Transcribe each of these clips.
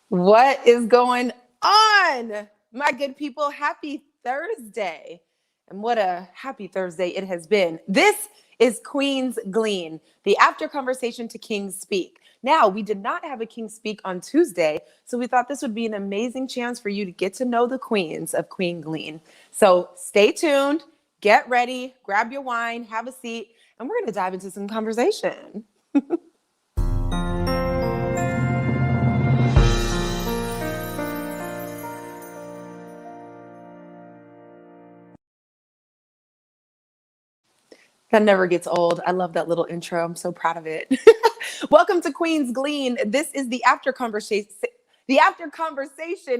What is going on, my good people? Happy Thursday. And what a happy Thursday it has been. This is Queen's Glean, the after conversation to King's Speak. Now, we did not have a King's Speak on Tuesday, so we thought this would be an amazing chance for you to get to know the queens of Queen Glean. So stay tuned, get ready, grab your wine, have a seat, and we're going to dive into some conversation. That never gets old. I love that little intro. I'm so proud of it. Welcome to Queen's Glean. This is the after conversation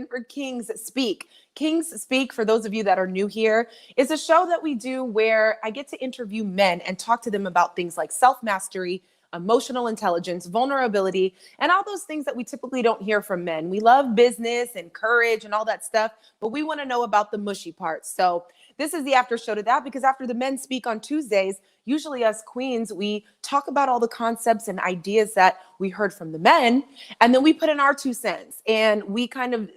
for Kings Speak. Kings Speak, for those of you that are new here, is a show that we do where I get to interview men and talk to them about things like self-mastery, emotional intelligence, vulnerability, and all those things that we typically don't hear from men. We love business and courage and all that stuff, but we want to know about the mushy parts. So this is the after show to that, because after the men speak on Tuesdays, usually as queens, we talk about all the concepts and ideas that we heard from the men, and then we put in our 2 cents and we kind of,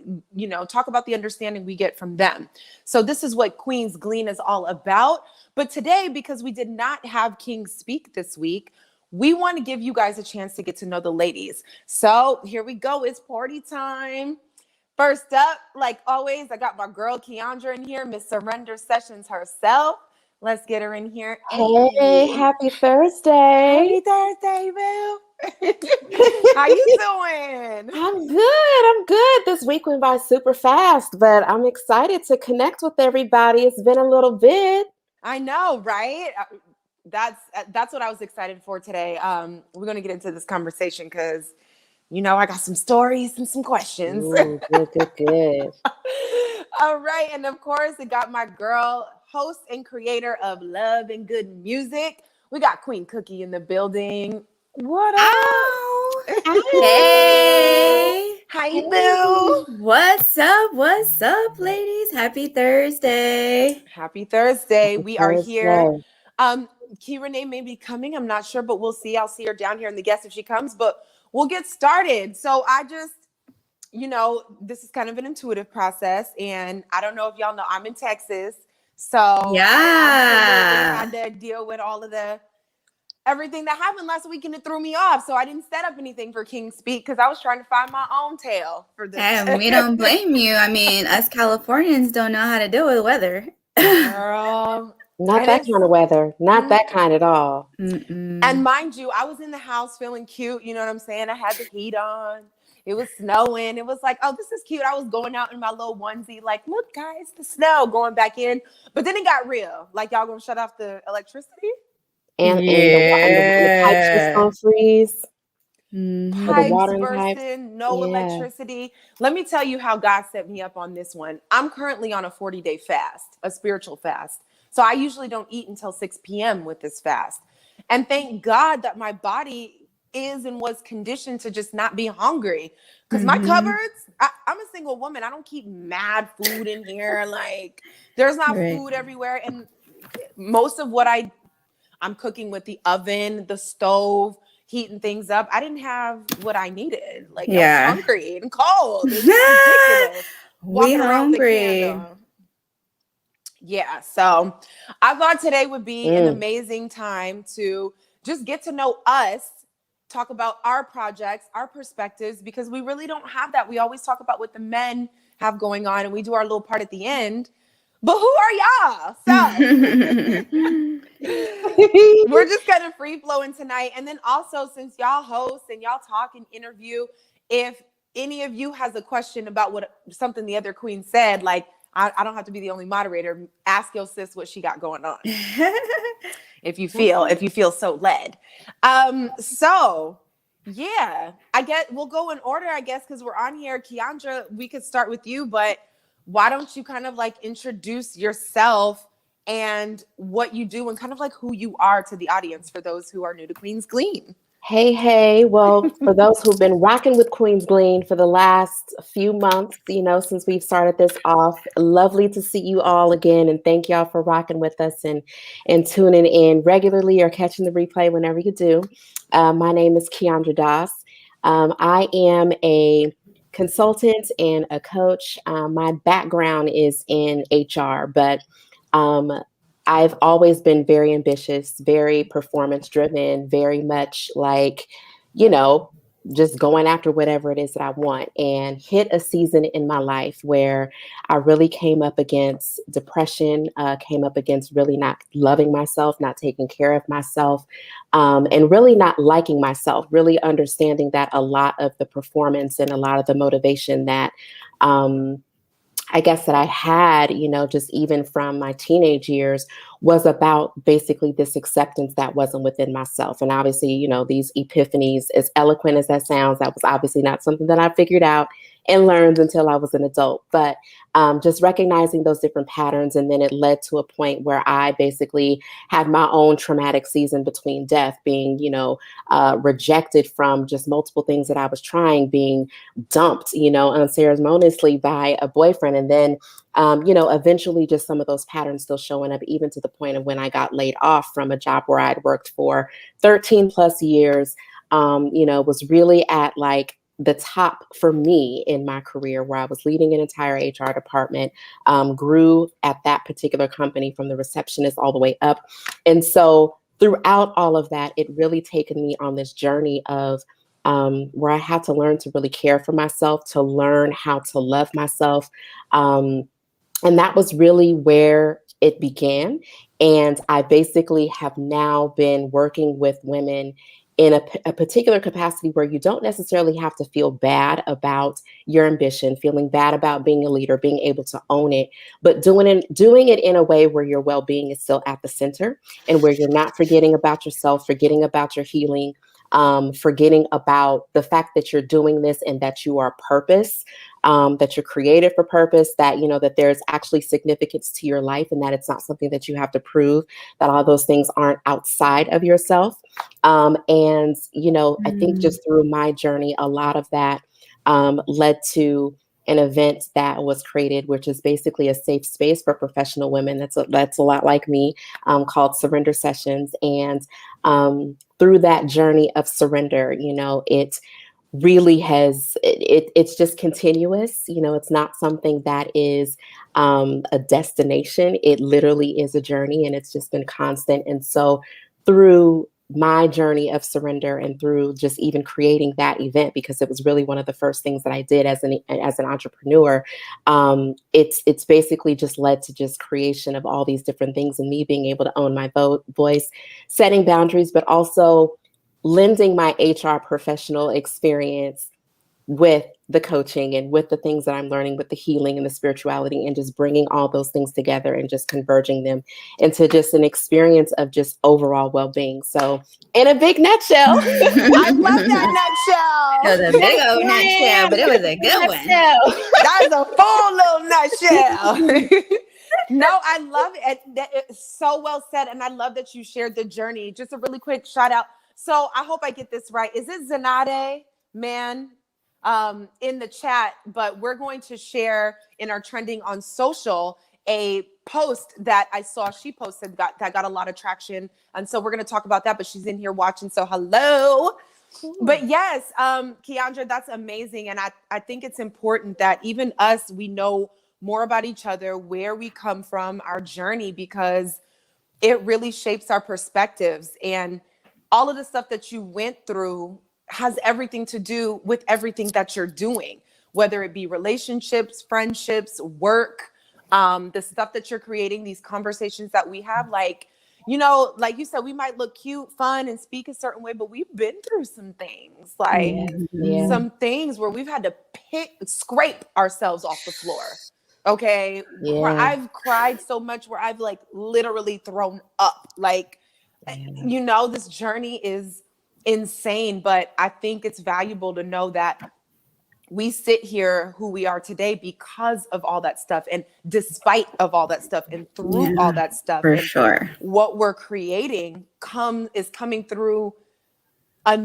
talk about the understanding we get from them. So this is what Queen's Glean is all about. But today, because we did not have King Speak this week, we want to give you guys a chance to get to know the ladies. So here we go. It's party time. First up, like always, I got my girl Keandra in here, Miss Surrender Sessions herself. Let's get her in here. Hey, happy Thursday. Happy Thursday, Boo. How you doing? I'm good. This week went by super fast, but I'm excited to connect with everybody. It's been a little bit. I know, right? That's what I was excited for today. We're going to get into this conversation because I got some stories and some questions. Ooh, good. All right. And of course, I got my girl, host and creator of Love and Good Music. We got Queen Cookee in the building. What up? Hey. How you doing? What's up, ladies? Happy Thursday. Happy Thursday. Happy We are Thursday. here. KeiRenee may be coming. I'm not sure, but we'll see. I'll see her down here in the guest if she comes, but we'll get started. So I just, this is kind of an intuitive process, and I don't know if y'all know, I'm in Texas. So Yeah. I had to deal with all of everything that happened last week, and it threw me off. So I didn't set up anything for King's Speak because I was trying to find my own tale for this. And we don't blame you. I mean, us Californians don't know how to deal with weather. Girl. Not that kind of weather. Not that kind at all. And mind you, I was in the house feeling cute. You know what I'm saying? I had the heat on. It was snowing. It was like, oh, this is cute. I was going out in my little onesie, like, look, guys, the snow, going back in. But then it got real. Like, y'all gonna shut off the electricity? And the pipes just gonna freeze. Pipes bursting, no electricity. Let me tell you how God set me up on this one. I'm currently on a 40-day fast, a spiritual fast. So I usually don't eat until 6 p.m. with this fast. And thank God that my body is and was conditioned to just not be hungry. Because my cupboards, I'm a single woman. I don't keep mad food in here. Like, there's not food everywhere. And most of what I'm cooking with the oven, the stove, heating things up. I didn't have what I needed. Like, I was hungry and cold. It's ridiculous. We hungry. Yeah, so I thought today would be an amazing time to just get to know us, talk about our projects, our perspectives, because we really don't have that. We always talk about what the men have going on, and we do our little part at the end. But who are y'all? So we're just kind of free flowing tonight. And then also, since y'all host and y'all talk and interview, if any of you has a question about something the other queen said, like, I don't have to be the only moderator. Ask your sis what she got going on. if you feel so led. So yeah, I guess we'll go in order, I guess, because we're on here. Keandra, we could start with you, but why don't you kind of like introduce yourself and what you do and kind of like who you are to the audience for those who are new to Queen's Glean? Hey. Well, for those who've been rocking with Queen's Glean for the last few months, since we've started this off, lovely to see you all again. And thank y'all for rocking with us and tuning in regularly or catching the replay whenever you do. My name is Keandra Das. I am a consultant and a coach. My background is in HR, but um, I've always been very ambitious, very performance driven, very much like, you know, just going after whatever it is that I want, and hit a season in my life where I really came up against depression, came up against really not loving myself, not taking care of myself, and really not liking myself, really understanding that a lot of the performance and a lot of the motivation that um, I guess that I had, just even from my teenage years, was about basically this acceptance that wasn't within myself. And obviously, these epiphanies, as eloquent as that sounds, that was obviously not something that I figured out and learned until I was an adult. But just recognizing those different patterns. And then it led to a point where I basically had my own traumatic season between death, being, rejected from just multiple things that I was trying, being dumped, unceremoniously by a boyfriend. And then, eventually just some of those patterns still showing up, even to the point of when I got laid off from a job where I'd worked for 13 plus years, was really at like the top for me in my career, where I was leading an entire HR department, grew at that particular company from the receptionist all the way up. And so throughout all of that, it really taken me on this journey of where I had to learn to really care for myself, to learn how to love myself. And that was really where it began. And I basically have now been working with women in a particular capacity where you don't necessarily have to feel bad about your ambition, feeling bad about being a leader, being able to own it, but doing it in a way where your well-being is still at the center, and where you're not forgetting about yourself, forgetting about your healing, forgetting about the fact that you're doing this and that you are purpose, that you're created for purpose, that, that there's actually significance to your life, and that it's not something that you have to prove, that all those things aren't outside of yourself. And, I think just through my journey, a lot of that led to an event that was created, which is basically a safe space for professional women. That's a lot like me, called Surrender Sessions. And through that journey of surrender, it really it's just continuous. It's not something that is a destination. It literally is a journey, and it's just been constant. And so through my journey of surrender, and through just even creating that event, because it was really one of the first things that I did as an entrepreneur, it's basically just led to just creation of all these different things, and me being able to own my voice, setting boundaries, but also lending my HR professional experience with the coaching and with the things that I'm learning, with the healing and the spirituality, and just bringing all those things together and just converging them into just an experience of just overall well-being. So in a big nutshell, I love that It was a big old nutshell, but it was a good one. That's a full little nutshell. No, I love it. It's so well said. And I love that you shared the journey. Just a really quick shout out. So I hope I get this right. Is it Zanade, man? In the chat, but we're going to share in our trending on social a post that I saw she posted that got a lot of traction. And so we're going to talk about that, but she's in here watching. So hello. Cool. But yes, Keandra, that's amazing. And I think it's important that even us, we know more about each other, where we come from, our journey, because it really shapes our perspectives. And all of the stuff that you went through has everything to do with everything that you're doing, whether it be relationships, friendships, work, the stuff that you're creating, these conversations that we have, like you said, we might look cute, fun, and speak a certain way, but we've been through some things, some things where we've had to scrape ourselves off the floor. Okay. Yeah. I've cried so much where I've like literally thrown up, this journey is insane, but I think it's valuable to know that we sit here who we are today because of all that stuff, and despite of all that stuff, and through all that stuff, for and sure, what we're creating is coming through a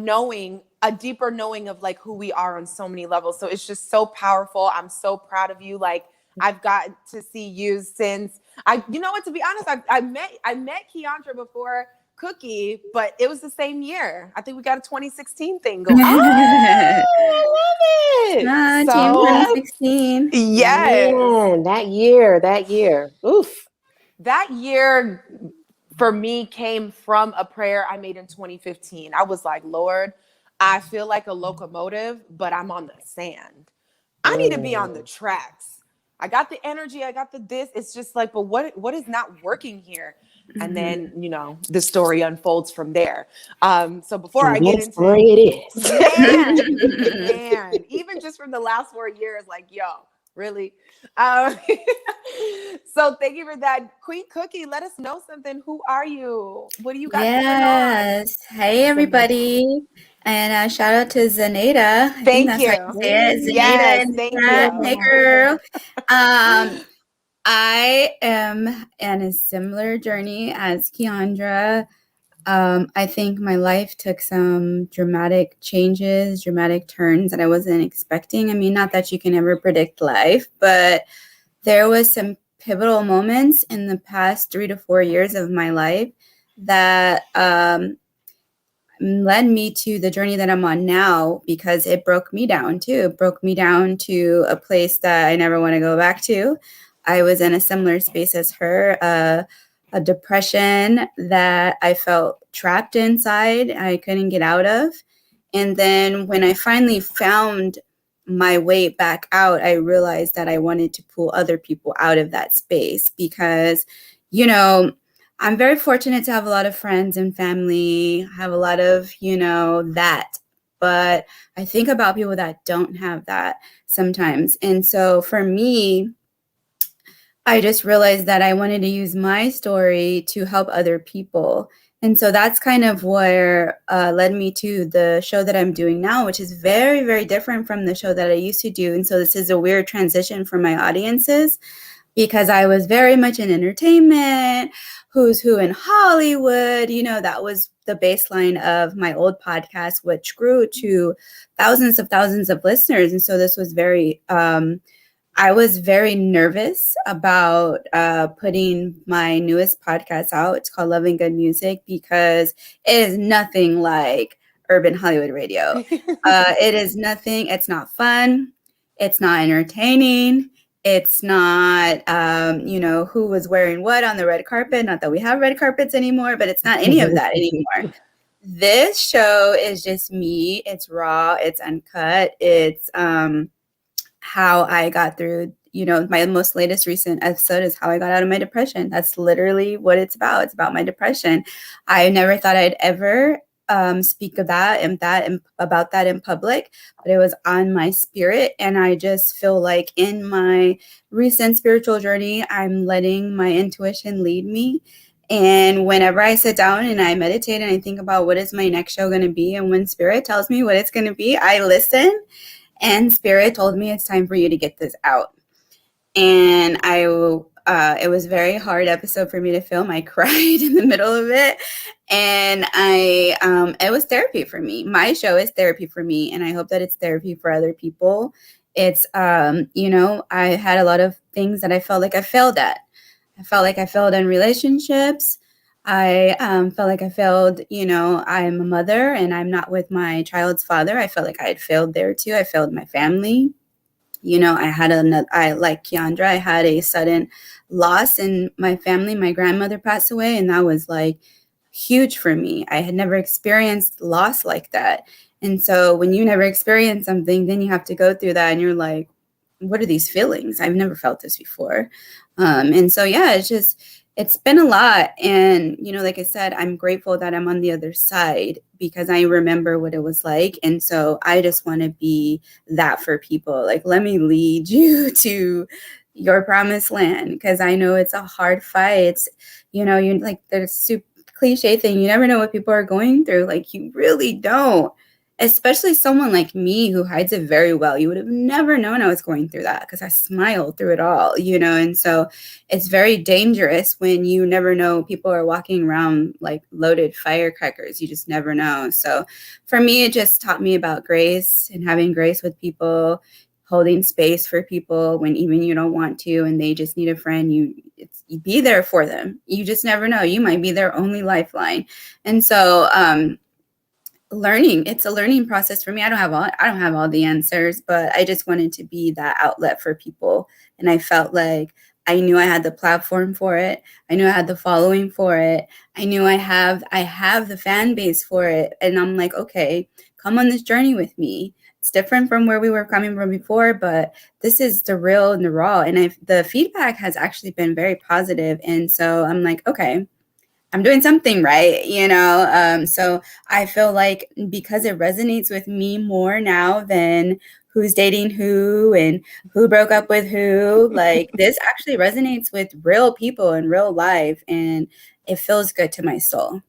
deeper knowing of like who we are on so many levels. So it's just so powerful. I'm so proud of you. Like, I've gotten to see you since to be honest, I met Keandra before Cookee, but it was the same year. I think we got a 2016 thing going. Oh, I love it. Team So, 2016. yes. Man, that year. Oof. That year for me came from a prayer I made in 2015. I was like, Lord, I feel like a locomotive, but I'm on the sand. I need to be on the tracks. I got the energy, I got the this. It's just like, but what is not working here? And then, the story unfolds from there. So before And I what get a into story it is. man, even just from the last 4 years, like, yo, really? Um, so thank you for that. Queen Cookee, let us know something. Who are you? What do you got going on? Yes. Hey, everybody. And shout out to Zenaida. I think Thank that's how you. you say it. Zenaida Yes, in the thank chat. you. Hey, girl. Um, I am in a similar journey as Keandra. I think my life took some dramatic changes, dramatic turns that I wasn't expecting. I mean, not that you can ever predict life, but there was some pivotal moments in the past 3 to 4 years of my life that led me to the journey that I'm on now, because it broke me down too. It broke me down to a place that I never want to go back to. I was in a similar space as her, a depression that I felt trapped inside, I couldn't get out of. And then when I finally found my way back out, I realized that I wanted to pull other people out of that space because, I'm very fortunate to have a lot of friends and family, have a lot of, that. But I think about people that don't have that sometimes. And so for me, I just realized that I wanted to use my story to help other people. And so that's kind of where led me to the show that I'm doing now, which is very, very different from the show that I used to do. And so this is a weird transition for my audiences, because I was very much in entertainment, who's who in Hollywood. That was the baseline of my old podcast, which grew to thousands of listeners. And so this was I was very nervous about putting my newest podcast out. It's called Loving Good Music, because it is nothing like urban Hollywood radio. It is nothing. It's not fun. It's not entertaining. It's not, who was wearing what on the red carpet. Not that we have red carpets anymore, but it's not any of that anymore. This show is just me. It's raw. It's uncut. It's how I got through, my most latest recent episode is how I got out of my depression. That's literally what it's about. It's about my depression. I never thought I'd ever speak of that and about that in public, but it was on my spirit. And I just feel like in my recent spiritual journey, I'm letting my intuition lead me. And whenever I sit down and I meditate and I think about what is my next show going to be, and when spirit tells me what it's going to be, I listen. And spirit told me it's time for you to get this out. And it was a very hard episode for me to film. I cried in the middle of it. And it was therapy for me. My show is therapy for me. And I hope that it's therapy for other people. It's, I had a lot of things that I felt like I failed at. I felt like I failed in relationships. I felt like I failed, I'm a mother and I'm not with my child's father. I felt like I had failed there too. I failed my family. Like Keandra, I had a sudden loss in my family. My grandmother passed away, and that was like huge for me. I had never experienced loss like that. And so when you never experience something, then you have to go through that and you're like, what are these feelings? I've never felt this before. And so, yeah, it's been a lot. And, like I said, I'm grateful that I'm on the other side because I remember what it was like. And so I just want to be that for people. Like, let me lead you to your promised land, because I know it's a hard fight. It's, you like the super cliche thing. You never know what people are going through. Like, you really don't. Especially someone like me who hides it very well. You would have never known I was going through that because I smiled through it all, and so it's very dangerous when you never know people are walking around like loaded firecrackers. You just never know. So for me, it just taught me about grace and having grace with people, holding space for people when even you don't want to, and they just need a friend. You be there for them. You just never know. You might be their only lifeline. And so, it's a learning process for me. I don't have all the answers, but I just wanted to be that outlet for people. And I felt like I knew I had the platform for it. I knew I had the following for it. I knew I have the fan base for it. And I'm like, okay, come on this journey with me. It's different from where we were coming from before, but this is the real and the raw. And the feedback has actually been very positive. And so I'm like, okay, I'm doing something right, so I feel like because it resonates with me more now than who's dating who and who broke up with who, like this actually resonates with real people in real life, and it feels good to my soul.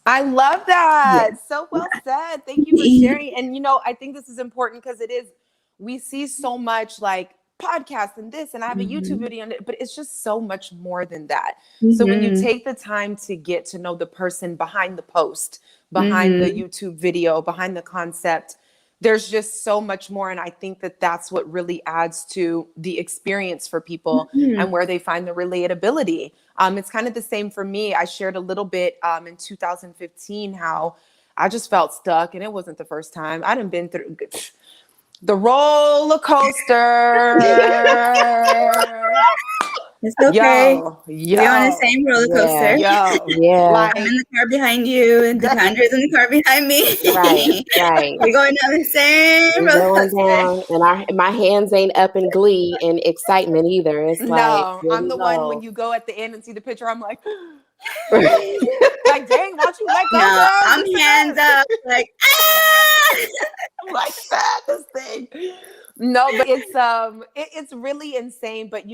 I love that. So well said. Thank you for sharing. And, I think this is important because we see so much like podcasts and this, and I have a YouTube video on it, but it's just so much more than that. So when you take the time to get to know the person behind the post, behind the YouTube video, behind the concept, there's just so much more. And I think that that's what really adds to the experience for people and where they find the relatability. It's kind of the same for me. I shared a little bit in 2015 how I just felt stuck, and it wasn't the first time. I done been through the roller coaster. It's okay. Yo. We're on the same roller coaster. Yeah. Like, I'm in the car behind you, and Keandra's in the car behind me. Right. We're going down the same roller coaster. Down, and my hands ain't up in glee and excitement either. It's no, like, I'm the one when you go at the end and see the picture, I'm like, like, dang, why don't you let go? No, I'm hands up, like, I'm like, this thing. No, but it's really insane. But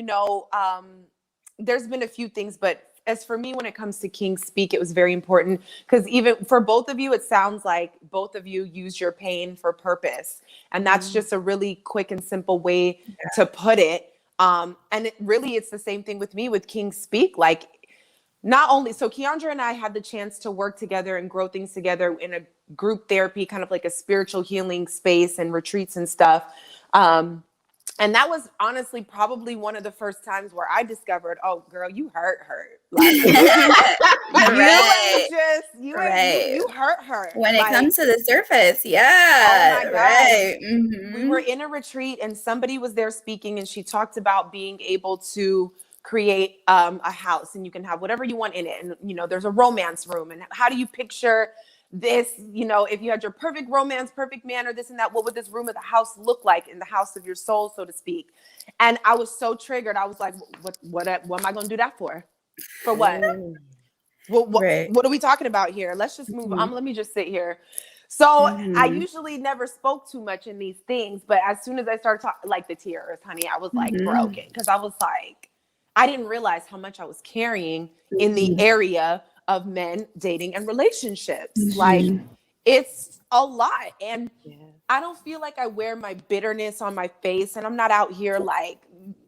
there's been a few things, but as for me, when it comes to King Speak, it was very important because even for both of you, it sounds like both of you use your pain for purpose. And that's just a really quick and simple way to put it. And it's the same thing with me with King Speak. Like, not only, so Keandra and I had the chance to work together and grow things together in a group therapy, kind of like a spiritual healing space and retreats and stuff. And that was honestly probably one of the first times where I discovered, oh, girl, you hurt her. Like, you hurt her. When it comes to the surface, yeah. Oh my God. Right. We were in a retreat and somebody was there speaking, and she talked about being able to create a house, and you can have whatever you want in it. And, there's a romance room. And how do you picture this, if you had your perfect romance, perfect man, or this and that, what would this room of the house look like in the house of your soul, so to speak? And I was so triggered. I was like, what am I going to do that for? For what? What are we talking about here? Let's just move on. Let me just sit here. So I usually never spoke too much in these things, but as soon as I started talking, like the tears, honey, I was like broken, because I was like, I didn't realize how much I was carrying in the area of men, dating, and relationships. Like, it's a lot. And I don't feel like I wear my bitterness on my face, and I'm not out here like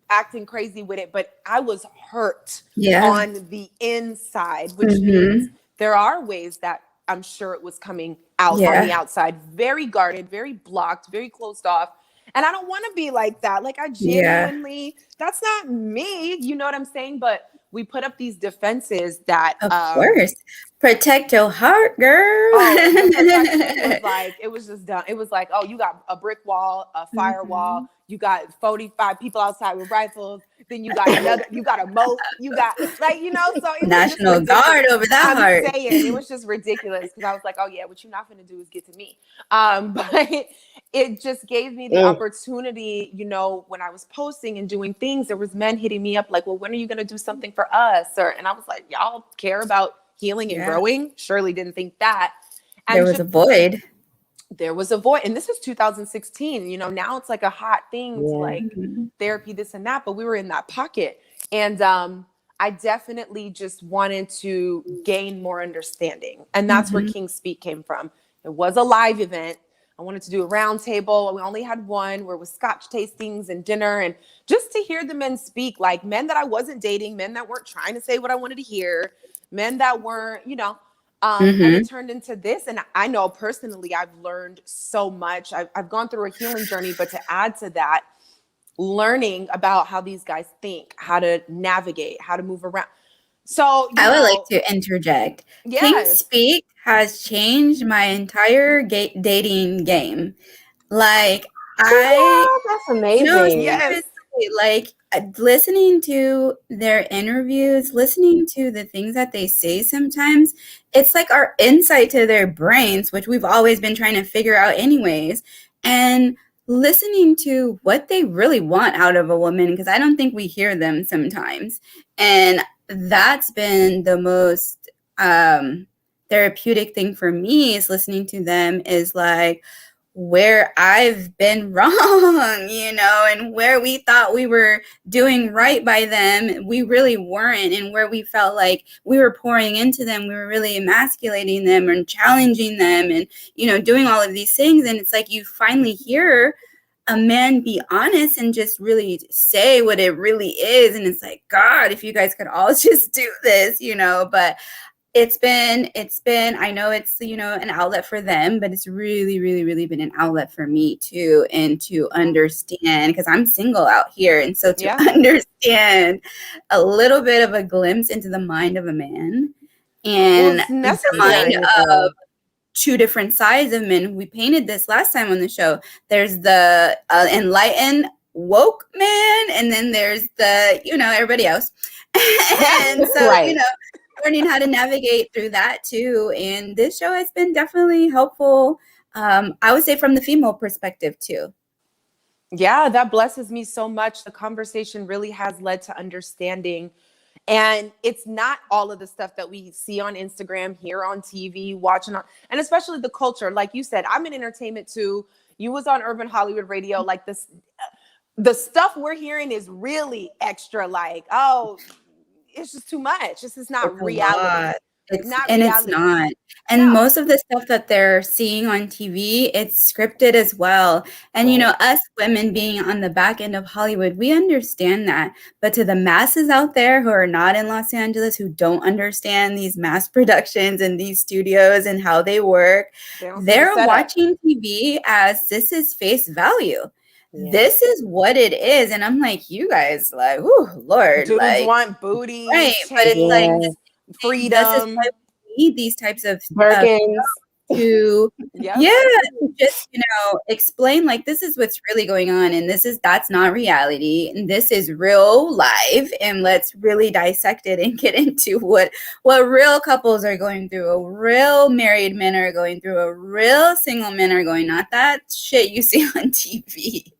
acting crazy with it, but I was hurt on the inside, which means there are ways that I'm sure it was coming out on the outside, very guarded, very blocked, very closed off. And I don't want to be like that. Like, I genuinely, that's not me. You know what I'm saying? But we put up these defenses that, of course, protect your heart, girl. It was just done. It was like, oh, you got a brick wall, a firewall. You got 45 people outside with rifles. Then you got you got a moat. You got so it National Guard over that heart. I'm saying, it was just ridiculous, because I was like, oh yeah, what you're not going to do is get to me. But it just gave me the opportunity, when I was posting and doing things, there was men hitting me up like, well, when are you going to do something for us? And I was like, y'all care about healing and growing? Surely didn't think that. And there was a void. There was a void. And this was 2016. Now it's like a hot thing to like therapy, this and that. But we were in that pocket. And I definitely just wanted to gain more understanding. And that's where King Speak came from. It was a live event. I wanted to do a round table. We only had one, where it was scotch tastings and dinner, and just to hear the men speak, like men that I wasn't dating, men that weren't trying to say what I wanted to hear, men that weren't, And it turned into this. And I know personally, I've learned so much. I've gone through a healing journey, but to add to that, learning about how these guys think, how to navigate, how to move around. So I would like to interject. King's yes, Speak has changed my entire dating game. Like, That's amazing. yes, seriously, like listening to their interviews, listening to the things that they say sometimes, it's like our insight to their brains, which we've always been trying to figure out anyways. And listening to what they really want out of a woman, because I don't think we hear them sometimes. And that's been the most therapeutic thing for me, is listening to them, is like where I've been wrong, you know, and where we thought we were doing right by them, we really weren't, and where we felt like we were pouring into them, we were really emasculating them and challenging them and, you know, doing all of these things. And it's like you finally hear a man be honest and just really say what it really is. And it's like, God, if you guys could all just do this, you know. But it's been, I know it's, you know, an outlet for them, but it's really, really, really been an outlet for me too. And to understand, because I'm single out here. And so to understand a little bit of a glimpse into the mind of a man and the mind of two different sides of men. We painted this last time on the show. There's the enlightened woke man, and then there's the, you know, everybody else. And so, you know, learning how to navigate through that too. And this show has been definitely helpful. I would say from the female perspective too. Yeah, that blesses me so much. The conversation really has led to understanding. And it's not all of the stuff that we see on Instagram, hear on TV, watching on, and especially the culture. Like you said, I'm in entertainment too. You was on Urban Hollywood Radio. Like this, the stuff we're hearing is really extra. Like, oh, it's just too much. This is not reality. It's not And most of the stuff that they're seeing on TV, it's scripted as well. And, you know, us women being on the back end of Hollywood, we understand that. But to the masses out there who are not in Los Angeles, who don't understand these mass productions and these studios and how they work, they're watching TV as this is face value. Yeah. This is what it is. And I'm like, you guys, like, oh Lord, dudes like, want booty, right? But it's like freedom. This is why we need these types of Birkins to just, you know, explain like this is what's really going on, and that's not reality, and this is real life, and let's really dissect it and get into what real couples are going through, a real married men are going through, a real single men are going, not that shit you see on TV.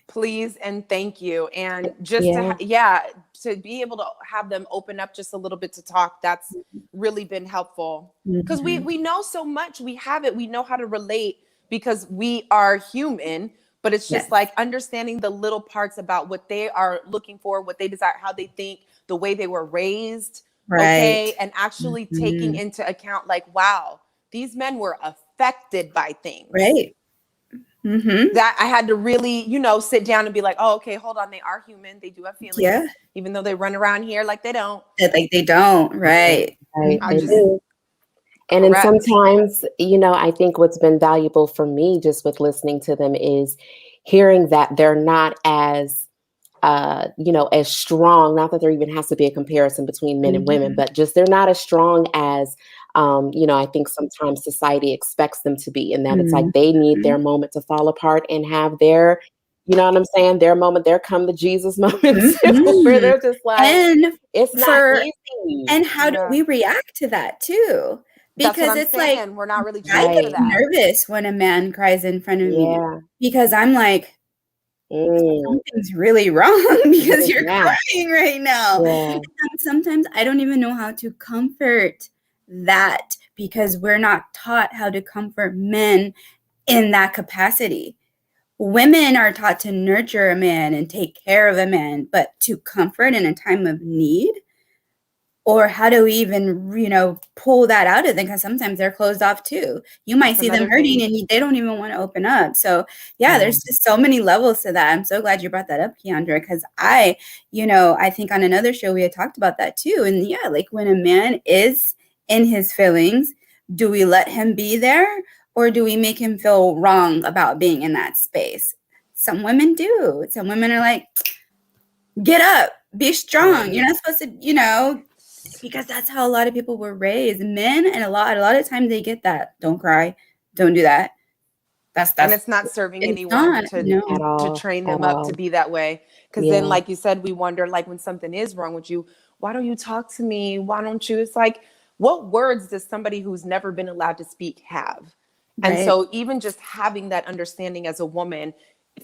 Please and thank you. And just to be able to have them open up just a little bit to talk, that's really been helpful. Because we know so much. We have it. We know how to relate because we are human. But it's just like understanding the little parts about what they are looking for, what they desire, how they think, the way they were raised. Okay. And actually taking into account like, wow, these men were affected by things. Right. That I had to really, you know, sit down and be like, oh, okay, hold on. They are human. They do have feelings, even though they run around here like they don't. Like they don't, right? They do. And then sometimes, you know, I think what's been valuable for me just with listening to them is hearing that they're not as, you know, as strong. Not that there even has to be a comparison between men and women, but just they're not as strong as you know, I think sometimes society expects them to be, and that it's like they need their moment to fall apart and have their, you know what I'm saying, their moment, their come to Jesus moment where they're just like, and it's not easy. And how do we react to that too? Because it's saying. Like we're not really I get nervous when a man cries in front of me because I'm like, something's really wrong because you're crying right now. And sometimes I don't even know how to comfort that because we're not taught how to comfort men in that capacity. Women are taught to nurture a man and take care of a man, but to comfort in a time of need, or how do we even, you know, pull that out of them? Because sometimes they're closed off too. You might see them hurting and they don't even want to open up. So there's just so many levels to that. I'm so glad you brought that up, Keandra, because I think on another show we had talked about that too. And like when a man is in his feelings, do we let him be there, or do we make him feel wrong about being in that space? Some women do. Some women are like, get up, be strong. You're not supposed to, because that's how a lot of people were raised. Men, and a lot of times they get that. Don't cry. Don't do that. And it's not serving anyone to train them up to be that way. Because then, like you said, we wonder, like, when something is wrong with you, why don't you talk to me? Why don't you? It's like, what words does somebody who's never been allowed to speak have? Right. And so even just having that understanding as a woman,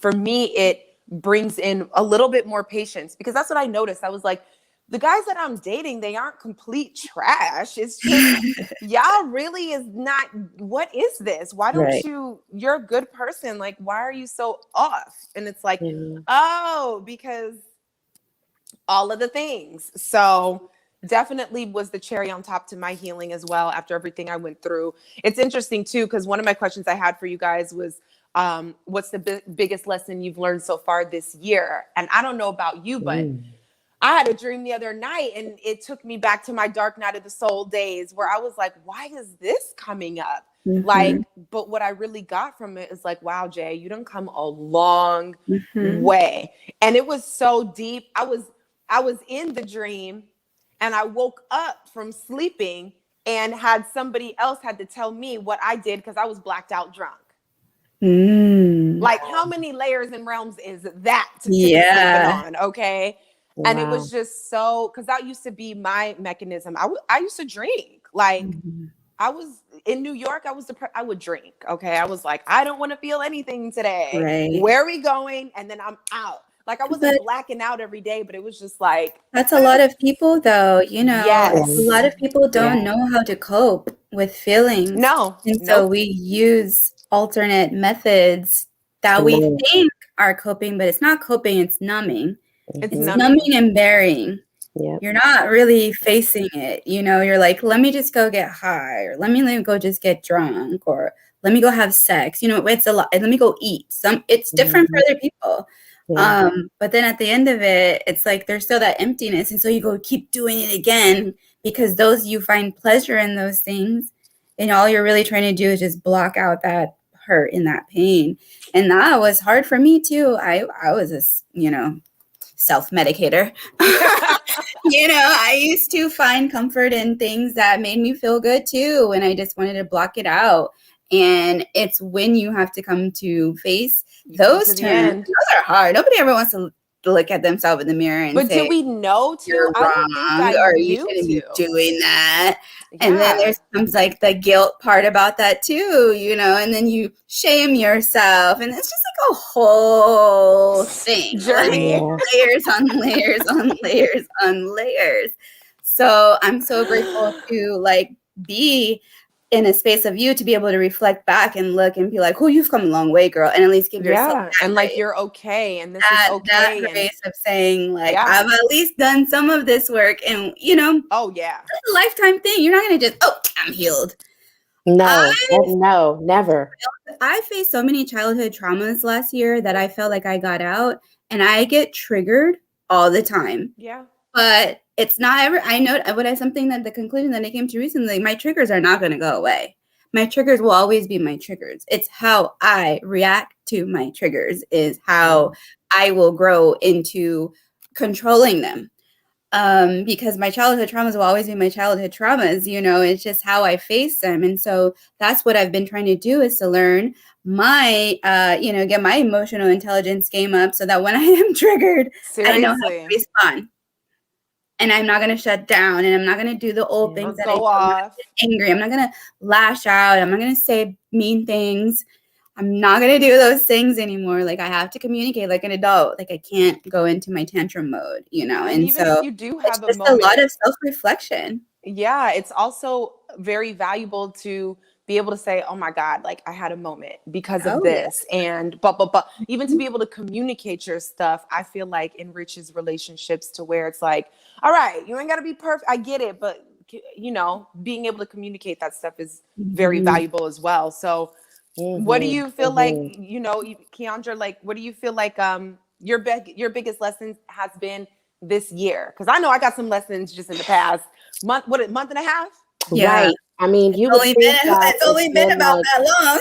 for me, it brings in a little bit more patience, because that's what I noticed. I was like, the guys that I'm dating, they aren't complete trash. It's just, y'all really is not, what is this? Why don't you're a good person. Like, why are you so off? And it's like, oh, because all of the things. So definitely was the cherry on top to my healing as well, after everything I went through. It's interesting too, because one of my questions I had for you guys was, what's the biggest lesson you've learned so far this year? And I don't know about you, but I had a dream the other night, and it took me back to my dark night of the soul days, where I was like, why is this coming up? Like, but what I really got from it is like, wow, Jay, you done come a long way. And it was so deep. I was in the dream, and I woke up from sleeping and had somebody else had to tell me what I did, because I was blacked out drunk. Like, how many layers and realms is that to be sleeping on? Okay. Wow. And it was just so, because that used to be my mechanism. I used to drink. Like, I was in New York. I would drink. Okay. I was like, I don't want to feel anything today. Right. Where are we going? And then I'm out. Like, I wasn't blacking out every day, but it was just like. That's a lot of people, though. A lot of people don't know how to cope with feelings. No. And so we use alternate methods that we think are coping, but it's not coping, it's numbing. It's numbing and burying. Yep. You're not really facing it. You're like, let me just go get high, or let me go just get drunk, or let me go have sex. It's a lot. Let me go eat. It's different for other people. But then at the end of it, it's like there's still that emptiness. And so you go keep doing it again, because you find pleasure in those things. And all you're really trying to do is just block out that hurt and that pain. And that was hard for me too. I was a, self-medicator. I used to find comfort in things that made me feel good too. And I just wanted to block it out. And it's when you have to come to face those terms. Those are hard. Nobody ever wants to look at themselves in the mirror and say, do we know to? You're wrong, or you shouldn't be doing that. Yeah. And then there comes like the guilt part about that too, and then you shame yourself, and it's just like a whole thing. Journey. Like, layers on layers on layers on layers. So I'm so grateful to be in a space of you to be able to reflect back and look and be like, oh, you've come a long way, girl. And at least give yourself that and grace. You're okay. And this is okay. That grace of saying I've at least done some of this work. And oh yeah, it's a lifetime thing. You're not going to just, I'm healed. No, never. I faced so many childhood traumas last year that I felt like I got out, and I get triggered all the time. Yeah. But it's not ever, I know something that the conclusion that I came to recently, my triggers are not going to go away. My triggers will always be my triggers. It's how I react to my triggers is how I will grow into controlling them. Because my childhood traumas will always be my childhood traumas, it's just how I face them. And so that's what I've been trying to do, is to learn my, get my emotional intelligence game up, so that when I am triggered, I know how to respond. And I'm not going to shut down, and I'm not going to do the old things that go off. Angry. I'm not going to lash out. I'm not going to say mean things. I'm not going to do those things anymore. Like, I have to communicate like an adult. Like, I can't go into my tantrum mode, And even so if you do have it's just a lot of self-reflection. Yeah. It's also very valuable to be able to say, oh my God, I had a moment because of this. Yeah. And, but even to be able to communicate your stuff, I feel like enriches relationships, to where it's like, all right, you ain't got to be perfect. I get it. But, being able to communicate that stuff is very valuable as well. So what do you feel like, Keandra, what do you feel like your biggest lesson has been this year? Because I know I got some lessons just in the past month and a half? Yeah. Right. I mean, you would think that It's it's only been been about like, that long.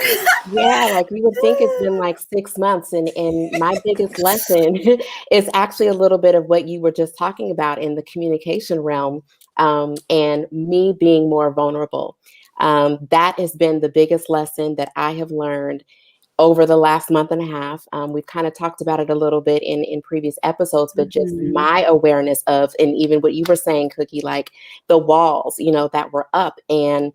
yeah, like you would think it's been like 6 months. And my biggest lesson is actually a little bit of what you were just talking about in the communication realm, and me being more vulnerable. That has been the biggest lesson that I have learned over the last month and a half. We've kind of talked about it a little bit in previous episodes, but just Mhm. my awareness of, and even what you were saying, Cookie, like the walls, that were up, and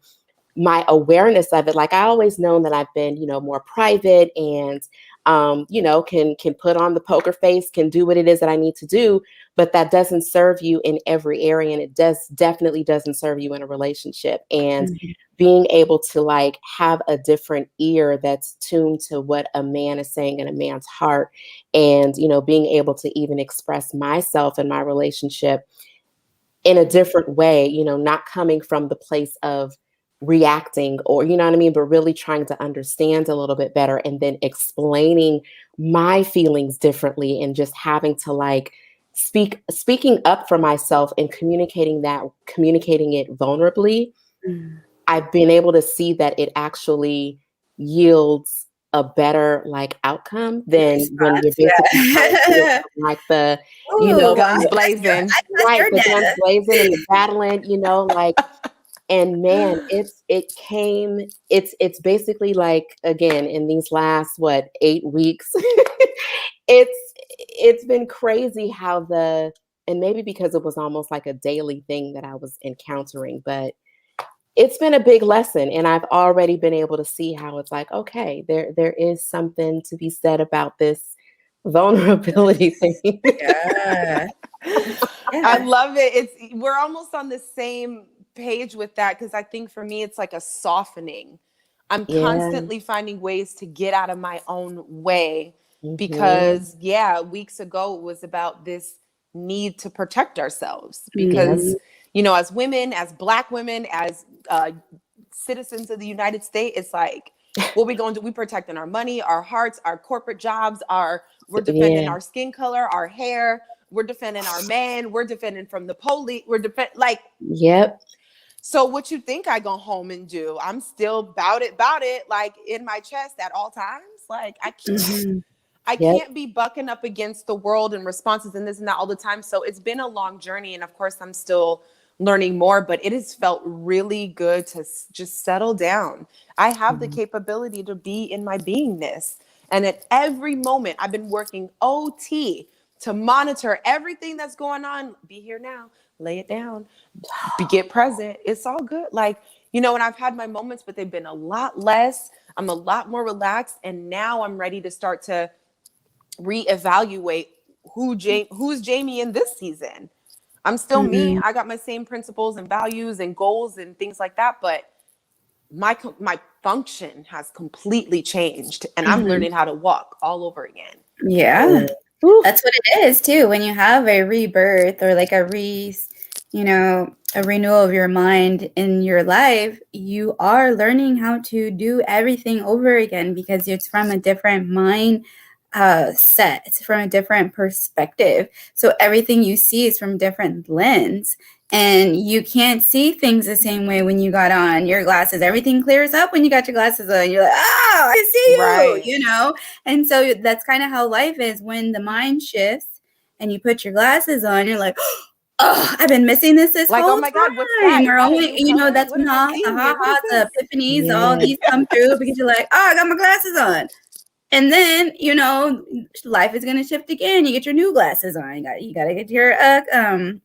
my awareness of it. Like I always known that I've been, more private, and can put on the poker face, can do what it is that I need to do, but that doesn't serve you in every area, and it definitely doesn't serve you in a relationship. And Mhm. being able to like have a different ear that's tuned to what a man is saying in a man's heart, and being able to even express myself in my relationship in a different way, not coming from the place of reacting, or, you know what I mean, but really trying to understand a little bit better, and then explaining my feelings differently, and just having to like speaking up for myself and communicating it vulnerably. Mhm. I've been able to see that it actually yields a better like outcome than when you're Response, basically trying to do it yeah. from like the, Ooh, Guns blazing. I trust right, your the guns dad. blazing and the battling, like, and man, it's basically like, again, in these last, what, 8 weeks, it's been crazy how and maybe because it was almost like a daily thing that I was encountering, but it's been a big lesson, and I've already been able to see how it's like, okay, there is something to be said about this vulnerability thing. Yeah. I Yeah. love it. We're almost on the same page with that, because I think for me it's like a softening. I'm Yeah. constantly finding ways to get out of my own way, Hmm. because yeah, weeks ago it was about this need to protect ourselves, Yep. because as women, as Black women, as citizens of the United States, it's like, what we going to do? We protecting our money, our hearts, our corporate jobs, we're defending Yeah. our skin color, our hair, we're defending our man, we're defending from the police, like, Yep. so what you think I go home and do? I'm still about it, like in my chest at all times. Like Mhm. I Yep. can't be bucking up against the world and responses and this and that all the time. So it's been a long journey, and of course I'm still learning more, but it has felt really good to just settle down. I have the Mhm. capability to be in my beingness. And at every moment I've been working OT to monitor everything that's going on. Be here now, lay it down, get present. It's all good. Like, and I've had my moments, but they've been a lot less. I'm a lot more relaxed. And now I'm ready to start to reevaluate who's Jaimi in this season. I'm still me. Mhm. I got my same principles and values and goals and things like that, but my function has completely changed, and I'm Mhm. learning how to walk all over again. Yeah. Whew. That's what it is too. When you have a rebirth or like a renewal of your mind in your life, you are learning how to do everything over again because it's from a different mind set. It's from a different perspective. So everything you see is from different lens. And you can't see things the same way when you got on your glasses. Everything clears up when you got your glasses on. You're like, oh, I see Right. you, And so that's kind of how life is when the mind shifts and you put your glasses on, you're like, oh, I've been missing this Like, oh whole my God, what's that? time. Is Or that a only, new color? that's What when am I the seeing here? What ha-ha, is the this? epiphanies, all Yeah. these come through because you're like, oh, I got my glasses on. And then, life is going to shift again. You get your new glasses on. You got to get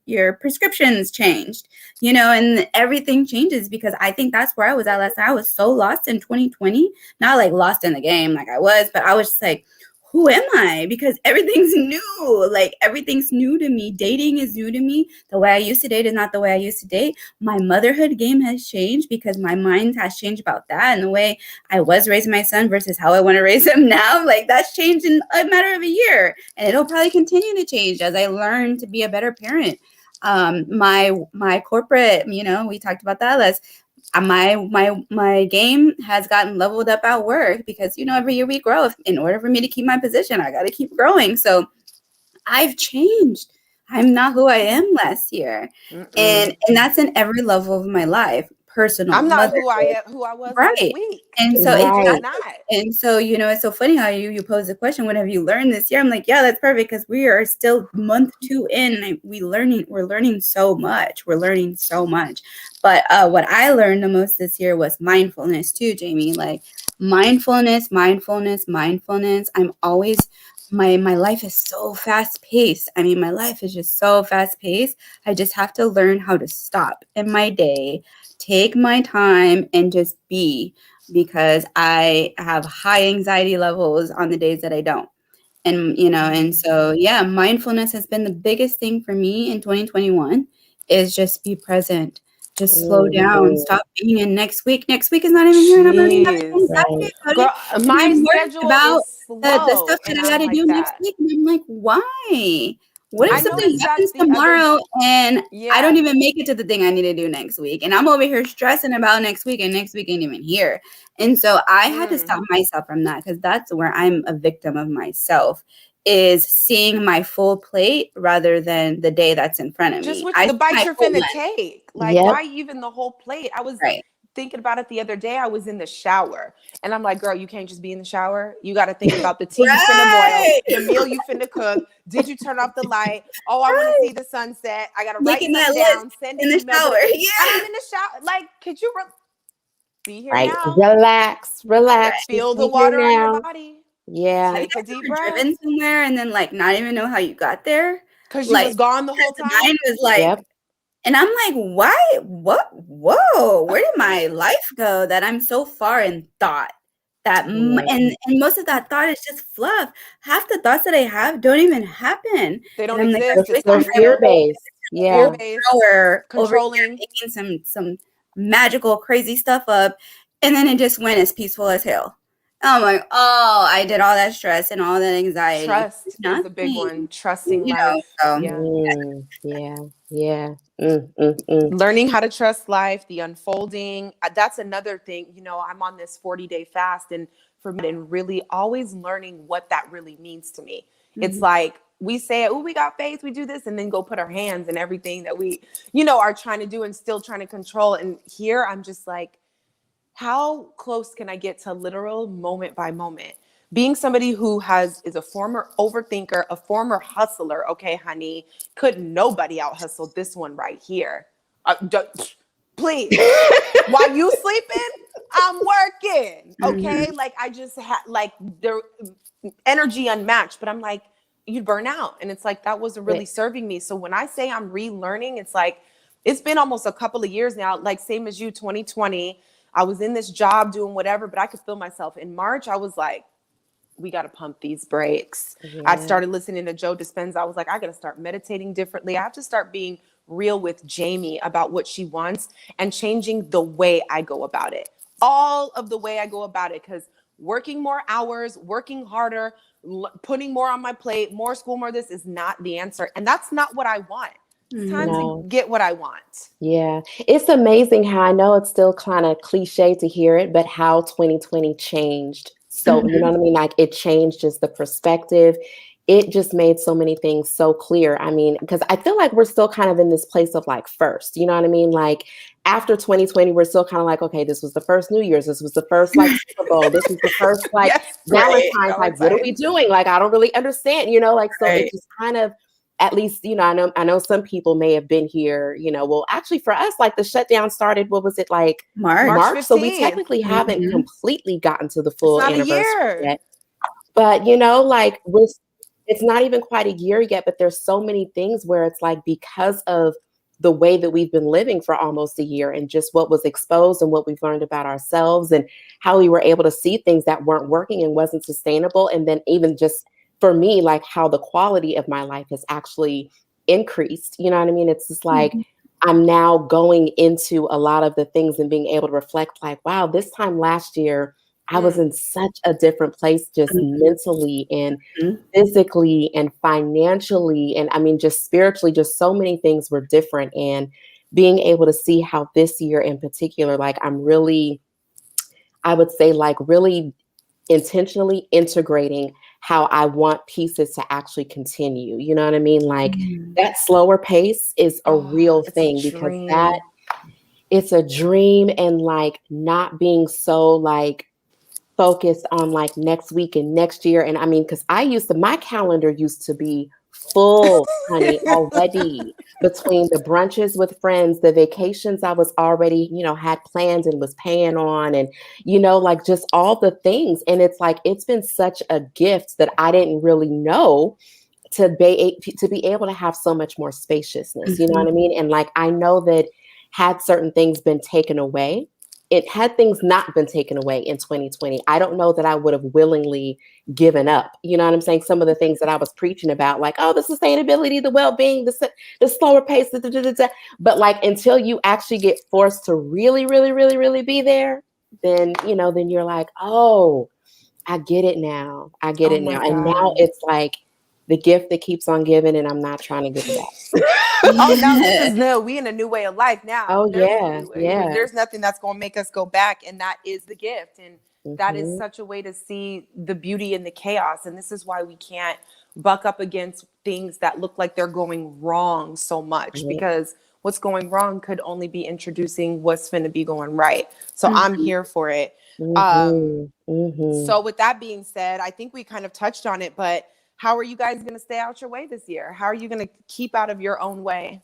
your prescriptions changed, and everything changes because I think that's where I was at last night. I was so lost in 2020, not like lost in the game like I was, but I was just like, who am I? Because everything's new. Like everything's new to me. Dating is new to me. The way I used to date is not the way I used to date. My motherhood game has changed because my mind has changed about that, and the way I was raising my son versus how I want to raise him now. Like that's changed in a matter of a year, and it'll probably continue to change as I learn to be a better parent. My corporate, we talked about that. My game has gotten leveled up at work because every year we grow. In order for me to keep my position, I got to keep growing. So I've changed. I'm not who I am last year. And Mm-mm. that's in every level of my life. personal I'm not motherhood. who I was last Right. week. And so I'm Right. just not. and so, it's so funny how you pose the question, what have you learned this year? I'm like, yeah, that's perfect, because we are still month 2 in, and we're learning so much. We're learning so much. But what I learned the most this year was mindfulness too, Jaimi. Like mindfulness. I'm always my life is so fast paced. I mean, my life is just so fast paced. I just have to learn how to stop in my day, take my time, and just be, because I have high anxiety levels on the days that I don't. And, and so, yeah, mindfulness has been the biggest thing for me in 2021, is just be present, just slow down, Mhm. stop being in next week. Next week is not even here, and I'm already having Jeez. anxiety about Girl, it. And my I'm worried schedule about is the slow stuff and that I got I'm to like do next that. week. And I'm like, why? What if I something noticed that happens the other tomorrow and I don't yeah. even make it to the thing I need to do next week? And I'm over here stressing about next week, and next week ain't even here. And so I had to stop myself from that, because that's where I'm a victim of myself, is seeing my full plate rather than the day that's in front of Just me. with I the see bite my you're full finna lens. take. Like, Yep. why even the whole plate? I was Right. thinking about it the other day. I was in the shower and I'm like, girl, you can't just be in the shower. You got to think about the tea you finna boil, Right. the meal you finna cook. Did you turn off the light? Oh, I want to Right. see the sunset. I got to write Making that something list down, send in an the email. shower. And I'm Yeah. in the shower. Like, could you be here Right. now? Relax. Right. Just Feel the be here water on your now. body. Yeah. Have you Take a guys deep ever breath driven somewhere and then like not even know how you got there? because you Like was gone the whole time. mine was like, Yep. and I'm like, why? What? Whoa! Where did my life go that I'm so far in thought? Right. And most of that thought is just fluff. Half the thoughts that I have don't even happen. They And don't I'm like, exist. I'm It's They're not wasting a fear real. whole based. Fear Yeah. based, hour over here controlling. making some magical, crazy stuff up, and then it just went as peaceful as hell. I'm like, oh, I did all that stress and all that anxiety. Trust is the big Nothing, one. Trusting know. life. So Yeah. Yeah. Yeah. Mm. Learning how to trust life, the unfolding. That's another thing. I'm on this 40-day fast, and for me, and really always learning what that really means to me. It's like we say, oh, we got faith, we do this, and then go put our hands in everything that we, are trying to do and still trying to control. And here I'm just like, how close can I get to literal moment by moment? Being somebody who is a former overthinker, a former hustler. Okay, honey, couldn't nobody out hustle this one right here. Please, while you sleeping, I'm working. Okay, like I just had like the energy unmatched, but I'm like, you'd burn out, and it's like that wasn't really serving me. So when I say I'm relearning, it's like it's been almost a couple of years now. Like same as you, 2020. I was in this job doing whatever, but I could feel myself. In March, I was like, we got to pump these brakes. I'd Yeah. started listening to Joe Dispenza. I was like, I got to start meditating differently. I have to start being real with Jaimi about what she wants and changing the way I go about it. All of the way I go about it, because working more hours, working harder, putting more on my plate, more school, more this is not the answer. And that's not what I want. It's time No. to get what I want. Yeah. It's amazing how I know it's still kind of cliche to hear it, but how 2020 changed. So, you know what I mean? Like it changed just the perspective. It just made so many things so clear. I mean, because I feel like we're still kind of in this place of like first, you know what I mean? Like after 2020, we're still kind of like, okay, this was the first New Year's. This was the first like Super Bowl. This was the first like Yes, Right. Valentine's. so Like, what are we excited. doing? Like, I don't really understand, like, so Right. it just kind of, at least, I know some people may have been here, well, actually for us, like the shutdown started, what was it like March. March? So we 15th. technically haven't Mhm. completely gotten to the It's full not a anniversary year. yet. But, like it's not even quite a year yet, but there's so many things where it's like because of the way that we've been living for almost a year and just what was exposed and what we've learned about ourselves and how we were able to see things that weren't working and wasn't sustainable. And then even just for me, like how the quality of my life has actually increased. You know what I mean? It's just like I'm now going into a lot of the things and being able to reflect like, wow, this time last year, I was in such a different place just mentally and Mhm. physically and financially. And I mean, just spiritually, just so many things were different. And being able to see how this year in particular, like I'm really, I would say, like really intentionally integrating how I want pieces to actually continue. You know what I mean? Like Mhm. that slower pace is a Oh, real it's a thing because that dream. it's a dream, and like not being so like focused on like next week and next year. And I mean, because my calendar used to be full, honey, already, between the brunches with friends, the vacations I was already, had plans and was paying on, and, like just all the things. And it's like, it's been such a gift that I didn't really know to be able to have so much more spaciousness, you know what I mean? And like, I know that had certain things been taken away, had things not been taken away in 2020, I don't know that I would have willingly given up. You know what I'm saying? Some of the things that I was preaching about, like, oh, the sustainability, the well-being, the slower pace, but like until you actually get forced to really, really, really, really be there, then, then you're like, oh, I get it now. I get it now. And now it's like the gift that keeps on giving, and I'm not trying to give it back. Oh, now this is new. We in a new way of life now. Oh, yeah. There's nothing that's going to make us go back, and that is the gift. And that is such a way to see the beauty in the chaos. And this is why we can't buck up against things that look like they're going wrong so much, because what's going wrong could only be introducing what's going to be going right. So I'm here for it. So with that being said, I think we kind of touched on it, but how are you guys going to stay out your way this year? How are you going to keep out of your own way?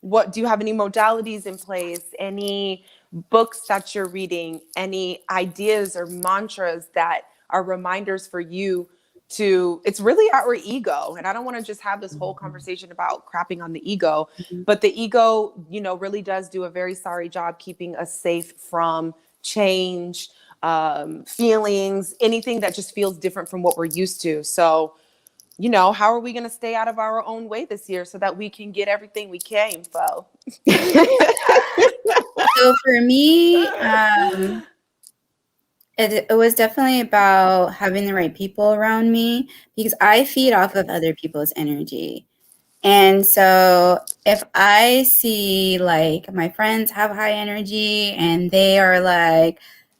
What do you have any modalities in place? Any books that you're reading? Any ideas or mantras that are reminders for you to, it's really our ego. And I don't want to just have this whole conversation about crapping on the ego, but the ego, really does do a very sorry job keeping us safe from change, feelings, anything that just feels different from what we're used to. So, how are we going to stay out of our own way this year so that we can get everything we came for? So for me, it was definitely about having the right people around me, because I feed off of other people's energy. And so if I see like my friends have high energy and they are like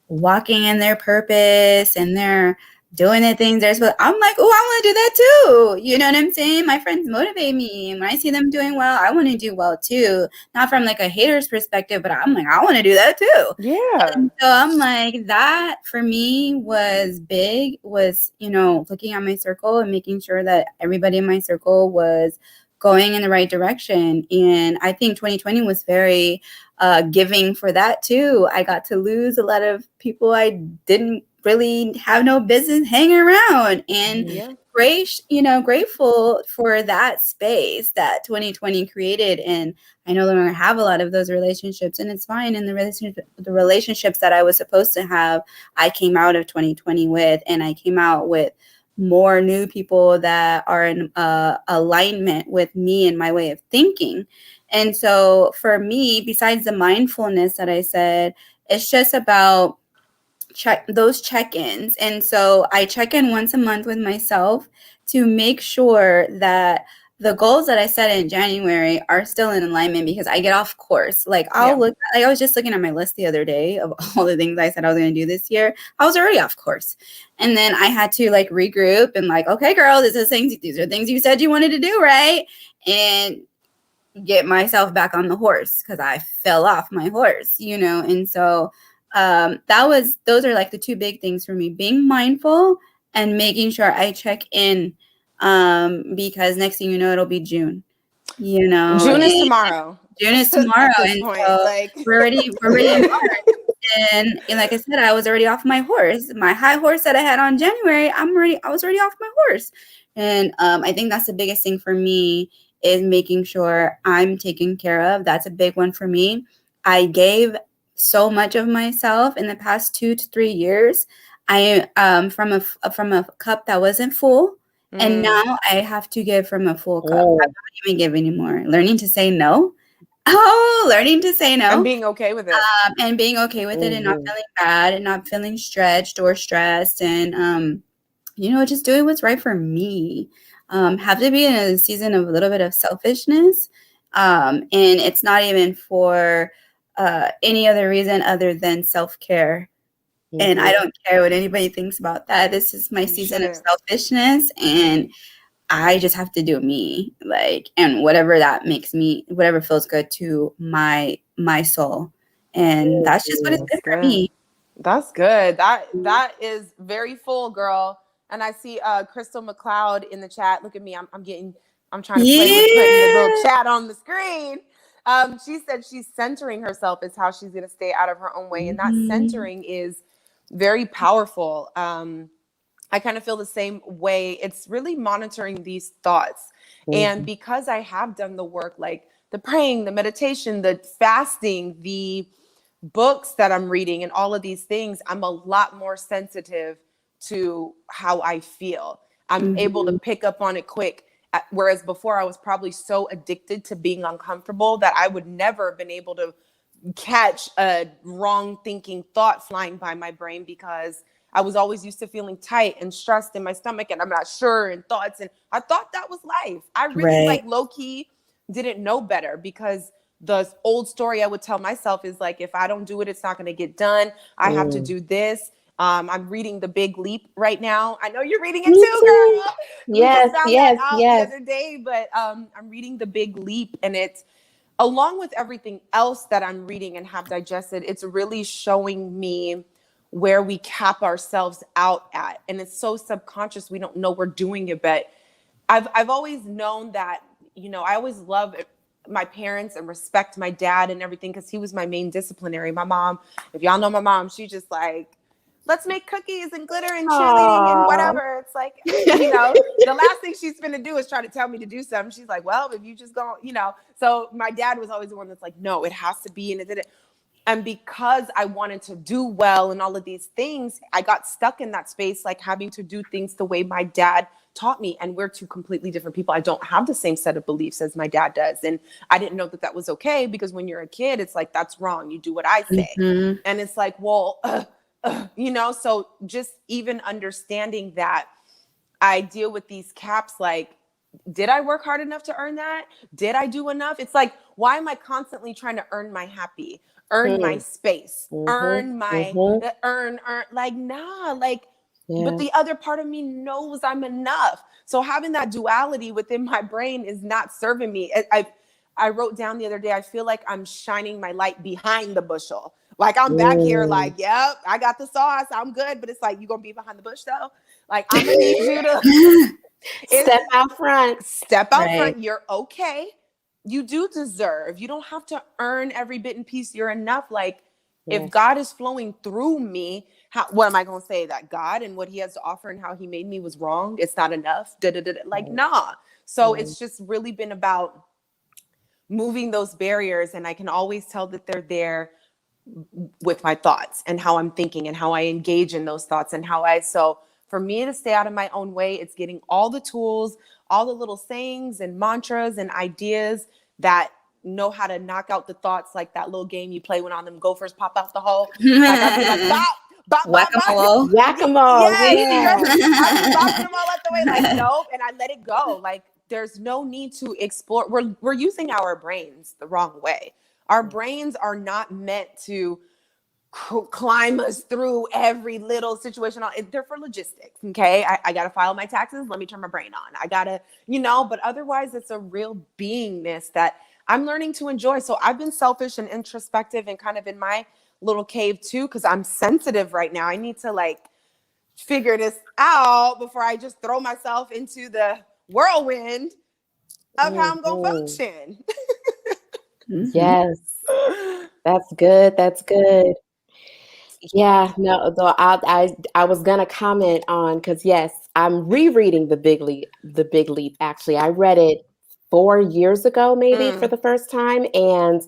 walking in their purpose and they're doing the things they're supposed, I'm like, oh, I want to do that too. You know what I'm saying? My friends motivate me. And when I see them doing well, I want to do well too. Not from like a hater's perspective, but I'm like, I want to do that too. Yeah. And so I'm like, that for me was big, was, looking at my circle and making sure that everybody in my circle was going in the right direction. And I think 2020 was very giving for that too. I got to lose a lot of people I didn't really have no business hanging around, and grateful for that space that 2020 created. And I no longer have a lot of those relationships, and it's fine. And the relationships that I was supposed to have, I came out of 2020 with, and I came out with more new people that are in alignment with me and my way of thinking. And so for me, besides the mindfulness that I said, it's just about those check-ins. And so I check in once a month with myself to make sure that the goals that I set in January are still in alignment, because I get off course. Like I was just looking at my list the other day of all the things I said I was going to do this year. I was already off course. And then I had to like regroup and like, okay, girl, these are things you said you wanted to do, right? And get myself back on the horse, because I fell off my horse, And so those are like the two big things for me: being mindful and making sure I check in, because next thing you know, it'll be June. June is tomorrow. June is tomorrow, and point, so we're already in March. And like I said, I was already off my horse. My high horse that I had on January, I was already off my horse. And I think that's the biggest thing for me, is making sure I'm taken care of. That's a big one for me. I gave so much of myself in the past 2 to 3 years. I from a cup that wasn't full, and now I have to give from a full cup. I don't even give anymore. Learning to say no. Learning to say no. And being okay with it. And being okay with it, and not feeling bad, and not feeling stretched or stressed, and just doing what's right for me. Have to be in a season of a little bit of selfishness, and it's not even for any other reason other than self-care. And I don't care what anybody thinks about that. This is my season of selfishness, and I just have to do me, like, and whatever that makes me, whatever feels good to my soul. And that's just what is good for me. That's good. That is very full, girl. And I see Crystal McLeod in the chat. Look at me. I'm trying to play with putting the little chat on the screen. She said she's centering herself is how she's going to stay out of her own way. And that centering is very powerful. I kind of feel the same way. It's really monitoring these thoughts. And because I have done the work, like the praying, the meditation, the fasting, the books that I'm reading and all of these things, I'm a lot more sensitive to how I feel. I'm able to pick up on it quick. Whereas before I was probably so addicted to being uncomfortable that I would never have been able to catch a wrong thinking thought flying by my brain because I was always used to feeling tight and stressed in my stomach and I'm not sure and thoughts. And I thought that was life. I really like low key didn't know better because the old story I would tell myself is like, if I don't do it, it's not going to get done. I have to do this. I'm reading The Big Leap right now. I know you're reading it too, girl. Yes, yes. The other day, but I'm reading The Big Leap, and it's along with everything else that I'm reading and have digested. It's really showing me where we cap ourselves out at, and it's so subconscious we don't know we're doing it. But I've always known that, you know, I always love my parents and respect my dad and everything because he was my main disciplinary. My mom, if y'all know my mom, she just like, let's make cookies and glitter and cheerleading and whatever. It's like, you know, the last thing she's going to do is try to tell me to do something. She's like, well, if you just go, you know. So my dad was always the one that's like, no, it has to be. And because I wanted to do well and all of these things, I got stuck in that space, like having to do things the way my dad taught me. And we're two completely different people. I don't have the same set of beliefs as my dad does. And I didn't know that that was okay because when you're a kid, it's like, that's wrong. You do what I say. And it's like, well, you know, so just even understanding that I deal with these caps, like, did I work hard enough to earn that? Did I do enough? It's like, why am I constantly trying to earn my happy, earn my space, earn my, earn, like, nah, like, but the other part of me knows I'm enough. So having that duality within my brain is not serving me. I wrote down the other day, I feel like I'm shining my light behind the bushel. Like I'm back here like, yep, I got the sauce. I'm good. But it's like, you going to be behind the bush though? Like, I'm going to need you to step out front. Step out front. You're okay. You do deserve. You don't have to earn every bit and piece. You're enough. Like if God is flowing through me, what am I going to say? That God and what he has to offer and how he made me was wrong? It's not enough. Like, nah. So it's just really been about moving those barriers. And I can always tell that they're there with my thoughts and how I'm thinking and how I engage in those thoughts and so for me to stay out of my own way, it's getting all the tools, all the little sayings and mantras and ideas that know how to knock out the thoughts, like that little game you play when on them gophers pop out the hole. Like I'd be like, bop, bop, whack-a-mole. Whack-a-mole. Yes, I'm bopping them all out the way, like, nope, and I let it go. Like there's no need to explore. We're using our brains the wrong way. Our brains are not meant to climb us through every little situation. They're for logistics. Okay. I got to file my taxes. Let me turn my brain on. I got to, you know, but otherwise it's a real beingness that I'm learning to enjoy. So I've been selfish and introspective and kind of in my little cave too, because I'm sensitive right now. I need to like figure this out before I just throw myself into the whirlwind of how I'm going to function. Yes. That's good. That's good. Yeah, no, though I was gonna comment on because yes, I'm rereading The Big Leap. The Big Leap. Actually, I read it 4 years ago, maybe for the first time, and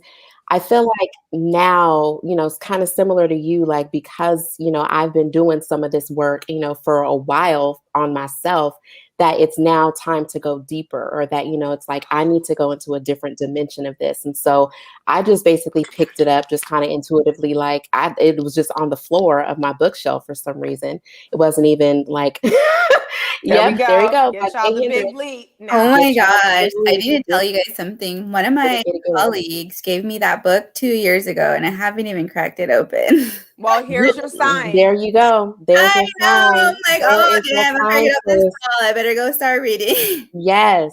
I feel like now, you know, it's kind of similar to you, like because you know I've been doing some of this work, you know, for a while on myself. That it's now time to go deeper, or that, you know, it's like I need to go into a different dimension of this. And so I just basically picked it up just kind of intuitively, like it was just on the floor of my bookshelf for some reason. It wasn't even like There we Yep, there you go. go. By Get y'all the Keandra. big leap Oh now. my Get y'all the gosh. big I lead. need to tell you guys something. One of my Get it. colleagues gave me that book 2 years ago and I haven't even cracked it open. Well, here's your sign. There you go. There's I your know. I'm sign. like, There oh is your damn, I'm sign, bringing up this sis. call. I better go start reading. Yes.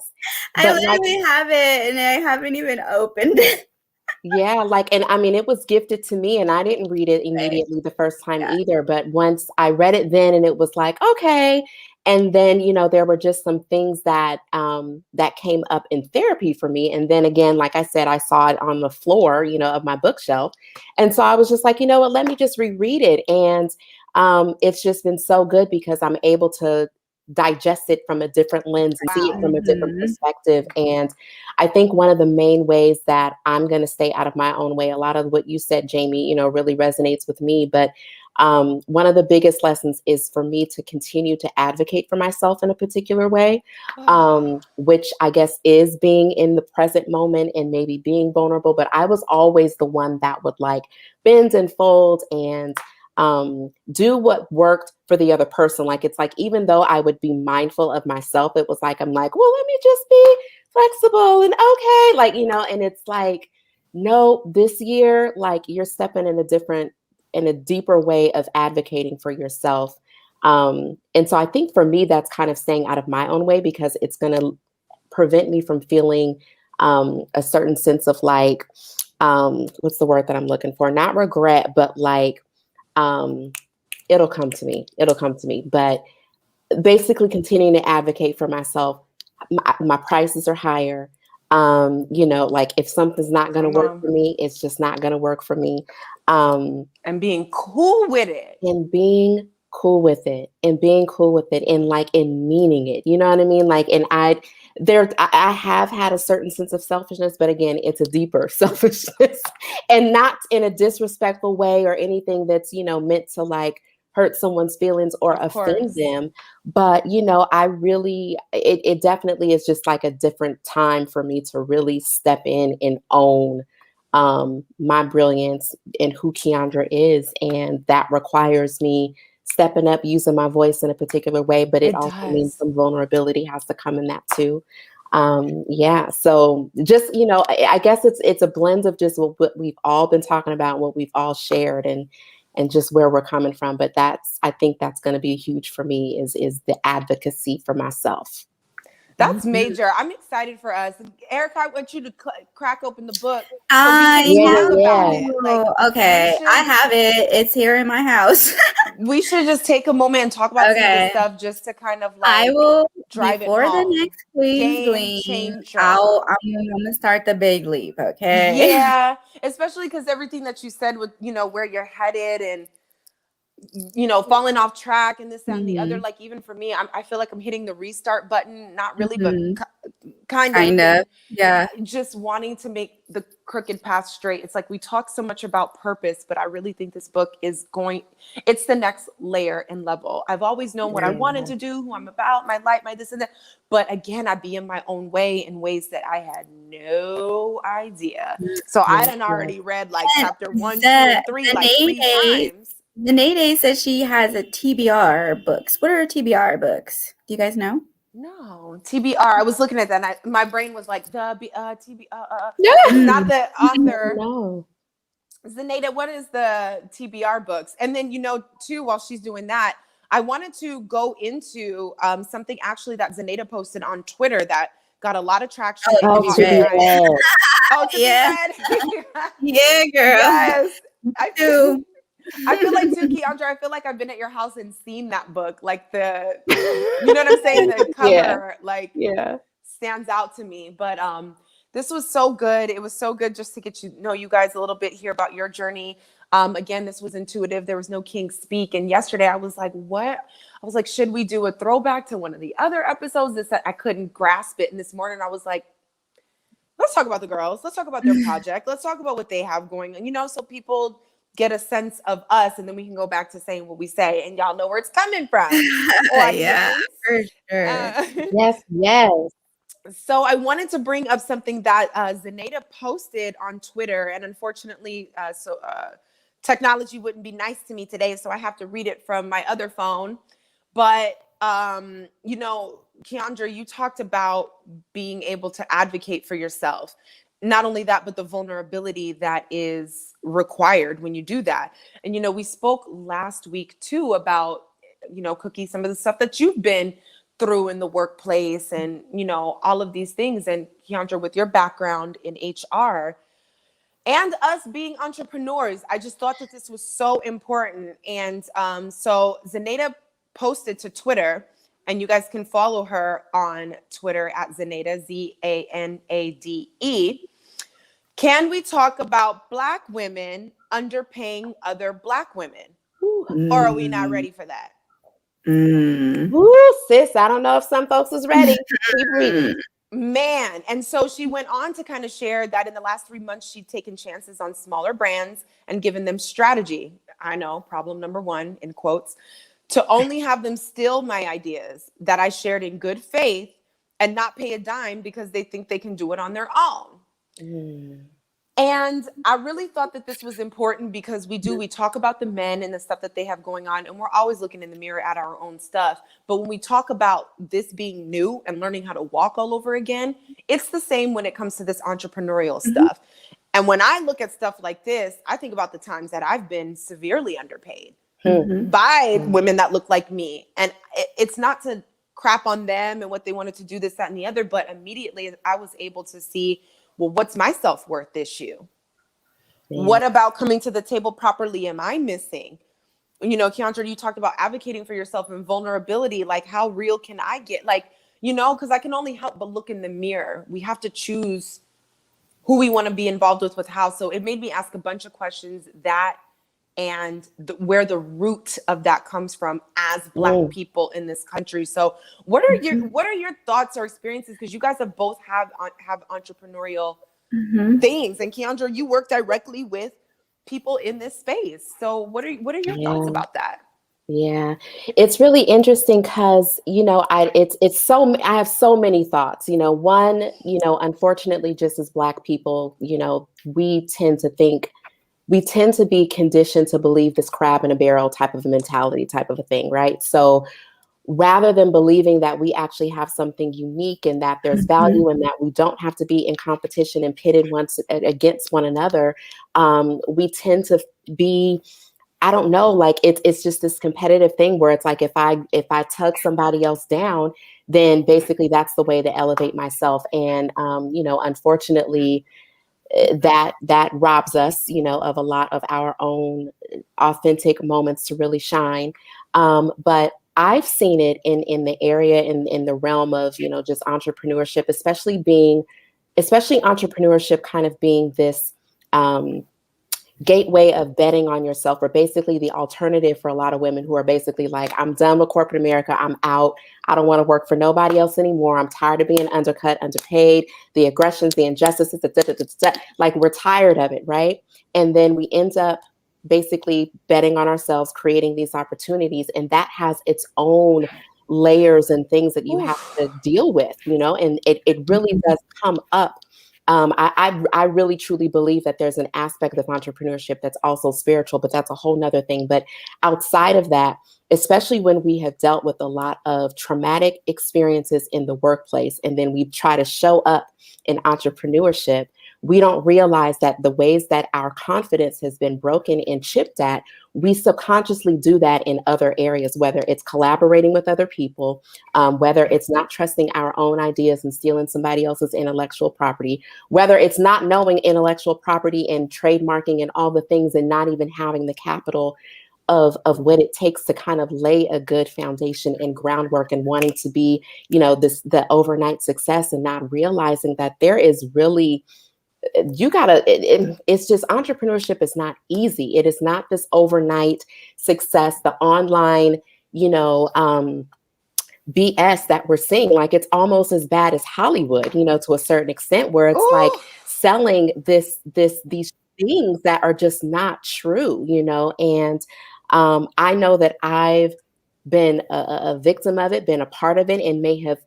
I But like, literally have it and I haven't even opened it. yeah, like, and I mean, it was gifted to me and I didn't read it Right. immediately the first time Yeah. either. But once I read it then and it was like, okay. And then, there were just some things that that came up in therapy for me. And then again, like I said, I saw it on the floor, of my bookshelf. And so I was just like, you know what, let me just reread it. And it's just been so good because I'm able to digest it from a different lens and see it Wow. from a different Mhm. perspective. And I think one of the main ways that I'm going to stay out of my own way, a lot of what you said, Jaimi, really resonates with me. But one of the biggest lessons is for me to continue to advocate for myself in a particular way, which I guess is being in the present moment and maybe being vulnerable. But I was always the one that would like bend and fold and do what worked for the other person. Like, it's like, even though I would be mindful of myself, it was like, I'm like, well, let me just be flexible and okay. Like, and it's like, no, this year, like, you're stepping in a deeper way of advocating for yourself. And so I think for me, that's kind of staying out of my own way because it's going to prevent me from feeling a certain sense of like, what's the word that I'm looking for? Not regret, but like, it'll come to me. It'll come to me. But basically continuing to advocate for myself. My prices are higher. Like if something's not going to Come work on. for me, it's just not going to work for me. And being cool with it. And being cool with it and being cool with it and like in meaning it. You know what I mean? Like, and I have had a certain sense of selfishness, but again, it's a deeper selfishness and not in a disrespectful way or anything that's, meant to like hurt someone's feelings or Of offend course. them. But, I really, it definitely is just like a different time for me to really step in and own my brilliance and who Keandra is. And that requires me stepping up, using my voice in a particular way, but it also means does. some vulnerability has to come in that too. Yeah. So just, I guess it's a blend of just what we've all been talking about, what we've all shared and just where we're coming from. But I think that's going to be huge for me is the advocacy for myself. That's Mhm. major. I'm excited for us. Erica, I want you to crack open the book so we I can talk about Yeah. it. Like, Okay, I have it. It's here in my house. we should just take a moment and talk about some of this Okay. stuff just to kind of I like will drive it before the home. next Queen's Game Glean. changer. I'm gonna start the big leap. Okay. Yeah, especially because everything that you said with, where you're headed and, falling off track and this, that, and the other. Mhm. Like, even for me, I feel like I'm hitting the restart button. Not really, but Mhm. kind of. Kind of. And Yeah. just wanting to make the crooked path straight. It's like we talk so much about purpose, but I really think this book it's the next layer and level. I've always known what I wanted to do, who I'm about, my life, my this and that. But again, I'd be in my own way in ways that I had no idea. So I done already read like And chapter 1, 2, and 3 the like 3 times. The Nade says she has a TBR books. What are TBR books? Do you guys know? No, TBR. I was looking at that and my brain was like, TBR. It's Mm. not the author. No. Zenaida, what is the TBR books? And then, too, while she's doing that, I wanted to go into something actually that Zenaida posted on Twitter that got a lot of traction. Oh, Oh, to be to be read. read. Oh, to Yeah. be read. Yeah, girl. Yes. I feel Too. like too, Keandra, I feel like I've been at your house and seen that book. Like you know what I'm saying? The cover, Yeah. stands out to me. But this was so good. It was so good just to get you know you guys a little bit here about your journey. Again, this was intuitive. There was no King Speak. And yesterday I was like, what? I was like, should we do a throwback to one of the other episodes? I couldn't grasp it. And this morning I was like, let's talk about the girls. Let's talk about their project. Let's talk about what they have going on, so people get a sense of us, and then we can go back to saying what we say, and y'all know where it's coming from. Yeah, for sure. Yes. So I wanted to bring up something that Zenaida posted on Twitter, and unfortunately, technology wouldn't be nice to me today, so I have to read it from my other phone. But you know, Keandra, you talked about being able to advocate for yourself. Not only that, but the vulnerability that is required when you do that. And, you know, we spoke last week too about, you know, Cookee, some of the stuff that you've been through in the workplace and, you know, all of these things. And Keandra, with your background in HR, and us being entrepreneurs, I just thought that this was so important. And so Zenaida posted to Twitter, and you guys can follow her on Twitter at Zenaida, Zanade. Can we talk about Black women underpaying other Black women? Or are we not ready for that? Woo, sis, I don't know if some folks is ready. Keep reading. Man. And so she went on to kind of share that in the last 3 months, she'd taken chances on smaller brands and given them strategy. I know, problem number one, in quotes, to only have them steal my ideas that I shared in good faith and not pay a dime because they think they can do it on their own. And I really thought that this was important because we talk about the men and the stuff that they have going on, and we're always looking in the mirror at our own stuff. But when we talk about this being new and learning how to walk all over again, it's the same when it comes to this entrepreneurial stuff. And when I look at stuff like this, I think about the times that I've been severely underpaid by women that look like me. And it's not to crap on them and what they wanted to do, this, that, and the other, but immediately I was able to see, well, what's my self-worth issue? What about coming to the table properly am I missing? You know, Keandra, you talked about advocating for yourself and vulnerability. Like, how real can I get? Like, you know, because I can only help but look in the mirror. We have to choose who we want to be involved with how. So it made me ask a bunch of questions that and where the root of that comes from as Black people in this country. So what are your thoughts or experiences? Because you guys have both have entrepreneurial things, and Keandra, you work directly with people in this space. So what are your thoughts about that? Yeah, it's really interesting because, you know, I have so many thoughts. You know, one, you know, unfortunately, just as Black people, you know, we tend to be conditioned to believe this crab in a barrel type of a mentality type of a thing, right? So rather than believing that we actually have something unique and that there's value and that we don't have to be in competition and pitted against one another, we tend to be, I don't know, like it's just this competitive thing where it's like if I tug somebody else down, then basically that's the way to elevate myself. And you know, unfortunately, that robs us, you know, of a lot of our own authentic moments to really shine. But I've seen it in the area, in the realm of, you know, just entrepreneurship, especially entrepreneurship kind of being this gateway of betting on yourself, or basically the alternative for a lot of women who are basically like, I'm done with corporate America. I'm out. I don't want to work for nobody else anymore. I'm tired of being undercut, underpaid, the aggressions, the injustices, like we're tired of it, right? And then we end up basically betting on ourselves, creating these opportunities, and that has its own layers and things that you have to deal with, you know, and it really does come up. I really truly believe that there's an aspect of entrepreneurship that's also spiritual, but that's a whole nother thing. But outside of that, especially when we have dealt with a lot of traumatic experiences in the workplace, and then we try to show up in entrepreneurship, we don't realize that the ways that our confidence has been broken and chipped at, we subconsciously do that in other areas, whether it's collaborating with other people, whether it's not trusting our own ideas and stealing somebody else's intellectual property, whether it's not knowing intellectual property and trademarking and all the things and not even having the capital of what it takes to kind of lay a good foundation and groundwork and wanting to be, you know, the overnight success, and not realizing that there is really, it's just, entrepreneurship is not easy. It is not this overnight success, the online, you know, BS that we're seeing. Like, it's almost as bad as Hollywood, you know, to a certain extent, where it's like selling these things that are just not true, you know. And I know that I've been a victim of it, been a part of it, and may have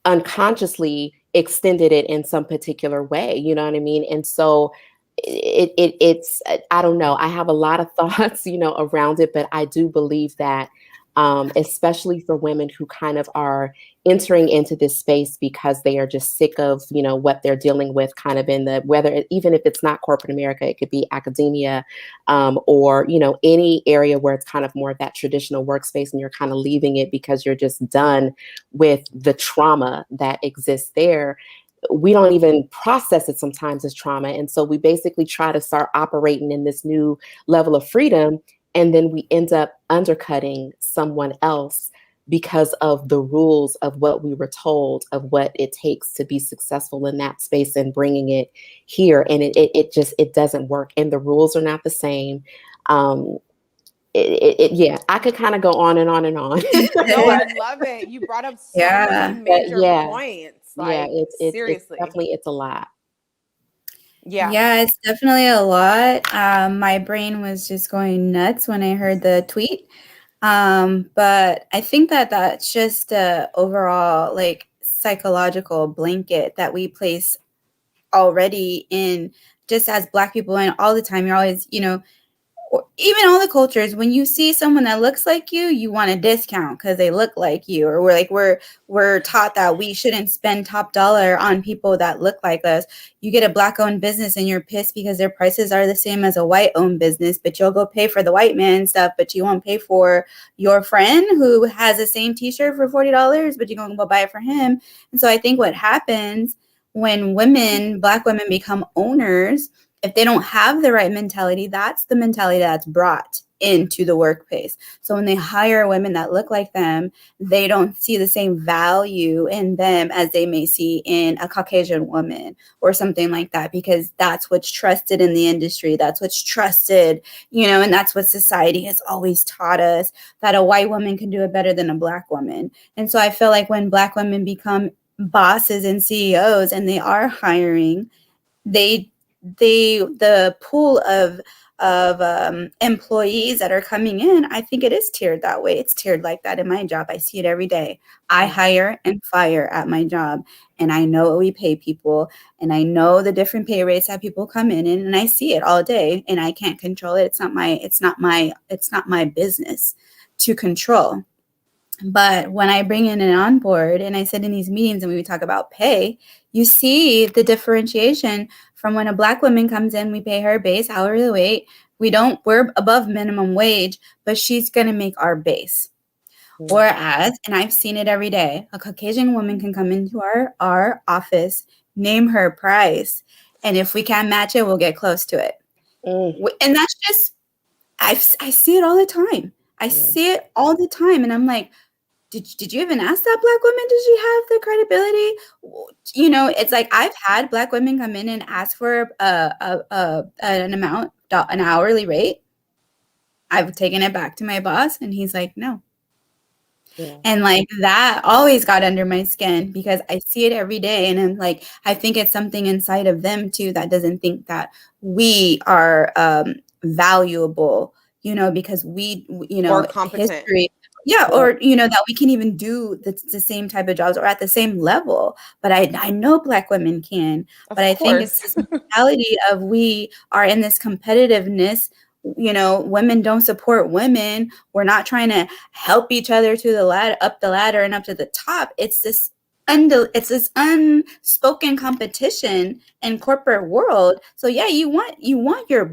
unconsciously extended it in some particular way, you know what I mean? And so it's, I don't know, I have a lot of thoughts, you know, around it, but I do believe that especially for women who kind of are entering into this space because they are just sick of, what they're dealing with kind of in the, even if it's not corporate America, it could be academia, or, any area where it's kind of more of that traditional workspace and you're kind of leaving it because you're just done with the trauma that exists there. We don't even process it sometimes as trauma. And so we basically try to start operating in this new level of freedom. And then we end up undercutting someone else because of the rules of what we were told of what it takes to be successful in that space and bringing it here. And it doesn't work. And the rules are not the same. Yeah, I could kind of go on and on and on. No, I love it. You brought up so many major points. Like, seriously. It's a lot. Yeah, it's definitely a lot. My brain was just going nuts when I heard the tweet. But I think that that's just a overall like psychological blanket that we place already in just as Black people, and all the time you're always, even all the cultures, when you see someone that looks like you want a discount because they look like you, or we're taught that we shouldn't spend top dollar on people that look like us. You get a Black-owned business and you're pissed because their prices are the same as a white-owned business, but you'll go pay for the white man stuff, but you won't pay for your friend who has the same T-shirt for $40, but you're going to go buy it for him. And so I think what happens when Black women become owners, if they don't have the right mentality, that's the mentality that's brought into the workplace. So when they hire women that look like them, they don't see the same value in them as they may see in a Caucasian woman or something like that, because that's what's trusted in the industry. That's what's trusted, and that's what society has always taught us, that a white woman can do it better than a Black woman. And so I feel like when Black women become bosses and CEOs and they are hiring, the pool of employees that are coming in, I think it is tiered that way. It's tiered like that in my job. I see it every day. I hire and fire at my job, and I know what we pay people, and I know the different pay rates that people come in, and I see it all day, and I can't control it. It's not my business to control. But when I bring in an on board and I sit in these meetings and we talk about pay, you see the differentiation from when a Black woman comes in, we pay her base hourly rate. We're above minimum wage, but she's going to make our base. Mm-hmm. Whereas, and I've seen it every day, a Caucasian woman can come into our office, name her price, and if we can't match it, we'll get close to it. Mm-hmm. And that's just, I see it all the time. I see it all the time. And I'm like, did you even ask that Black woman? Did she have the credibility? It's like I've had Black women come in and ask for an amount, an hourly rate. I've taken it back to my boss and he's like, no. Yeah. And like that always got under my skin because I see it every day. And I'm like, I think it's something inside of them too that doesn't think that we are valuable, because we or competent. History. Yeah, or, that we can even do the same type of jobs or at the same level. But I know Black women can. But I think it's this mentality of we are in this competitiveness. Women don't support women. We're not trying to help each other to the ladder, up the ladder and up to the top. It's this unspoken competition in corporate world. So yeah, you want your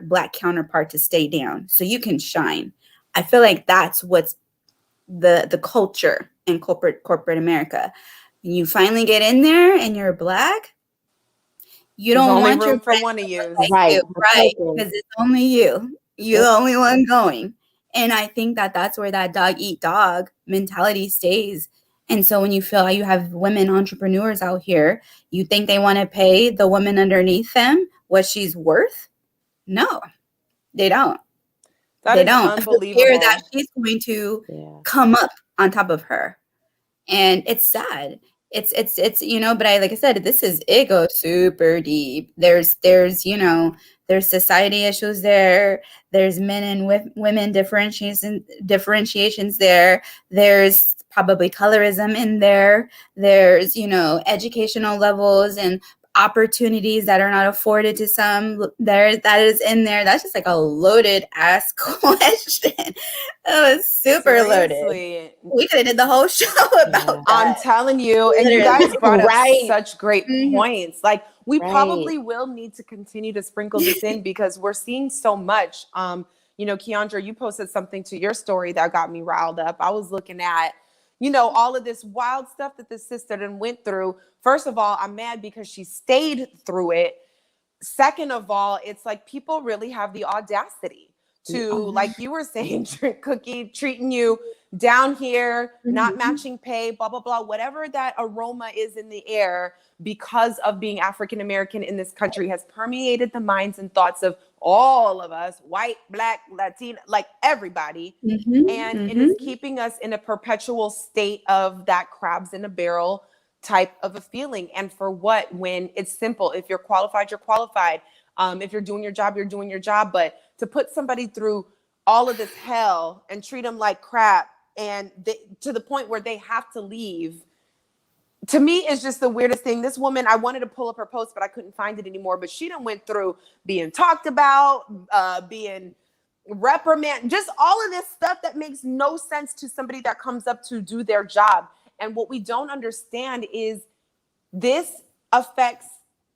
Black counterpart to stay down so you can shine. I feel like that's what's the culture in corporate America. You finally get in there and you're Black. You don't want room for one of you, right? Because it's only you. You're the only one going. And I think that's where that dog eat dog mentality stays. And so when you feel like you have women entrepreneurs out here, you think they want to pay the woman underneath them what she's worth? No, they don't. They don't. Unbelievable. Fear that she's going to come up on top of her, and it's sad. It's but like I said, it goes super deep. There's society issues there. There's men and women differentiations there. There's probably colorism in there. There's educational levels and opportunities that are not afforded to some. That is in there. That's just like a loaded ass question. It was super loaded. We could have did the whole show about that. I'm telling you, and you guys brought up such great points. Like, we probably will need to continue to sprinkle this in because we're seeing so much. You know, Keandra, you posted something to your story that got me riled up. I was looking at, you know, all of this wild stuff that this sister done went through. First of all, I'm mad because she stayed through it. Second of all, it's like people really have the audacity to, like you were saying, Cookie, treating you down here, not matching pay, blah, blah, blah, whatever that aroma is in the air because of being African American in this country has permeated the minds and thoughts of all of us, white, black, Latina, like everybody. And it is keeping us in a perpetual state of that crabs in a barrel type of a feeling. And for what? When it's simple. If you're qualified, you're qualified. If you're doing your job, you're doing your job. But to put somebody through all of this hell and treat them like crap, and to the point where they have to leave, to me, is just the weirdest thing. This woman, I wanted to pull up her post, but I couldn't find it anymore. But she done went through being talked about, being reprimanded, just all of this stuff that makes no sense to somebody that comes up to do their job. And what we don't understand is this affects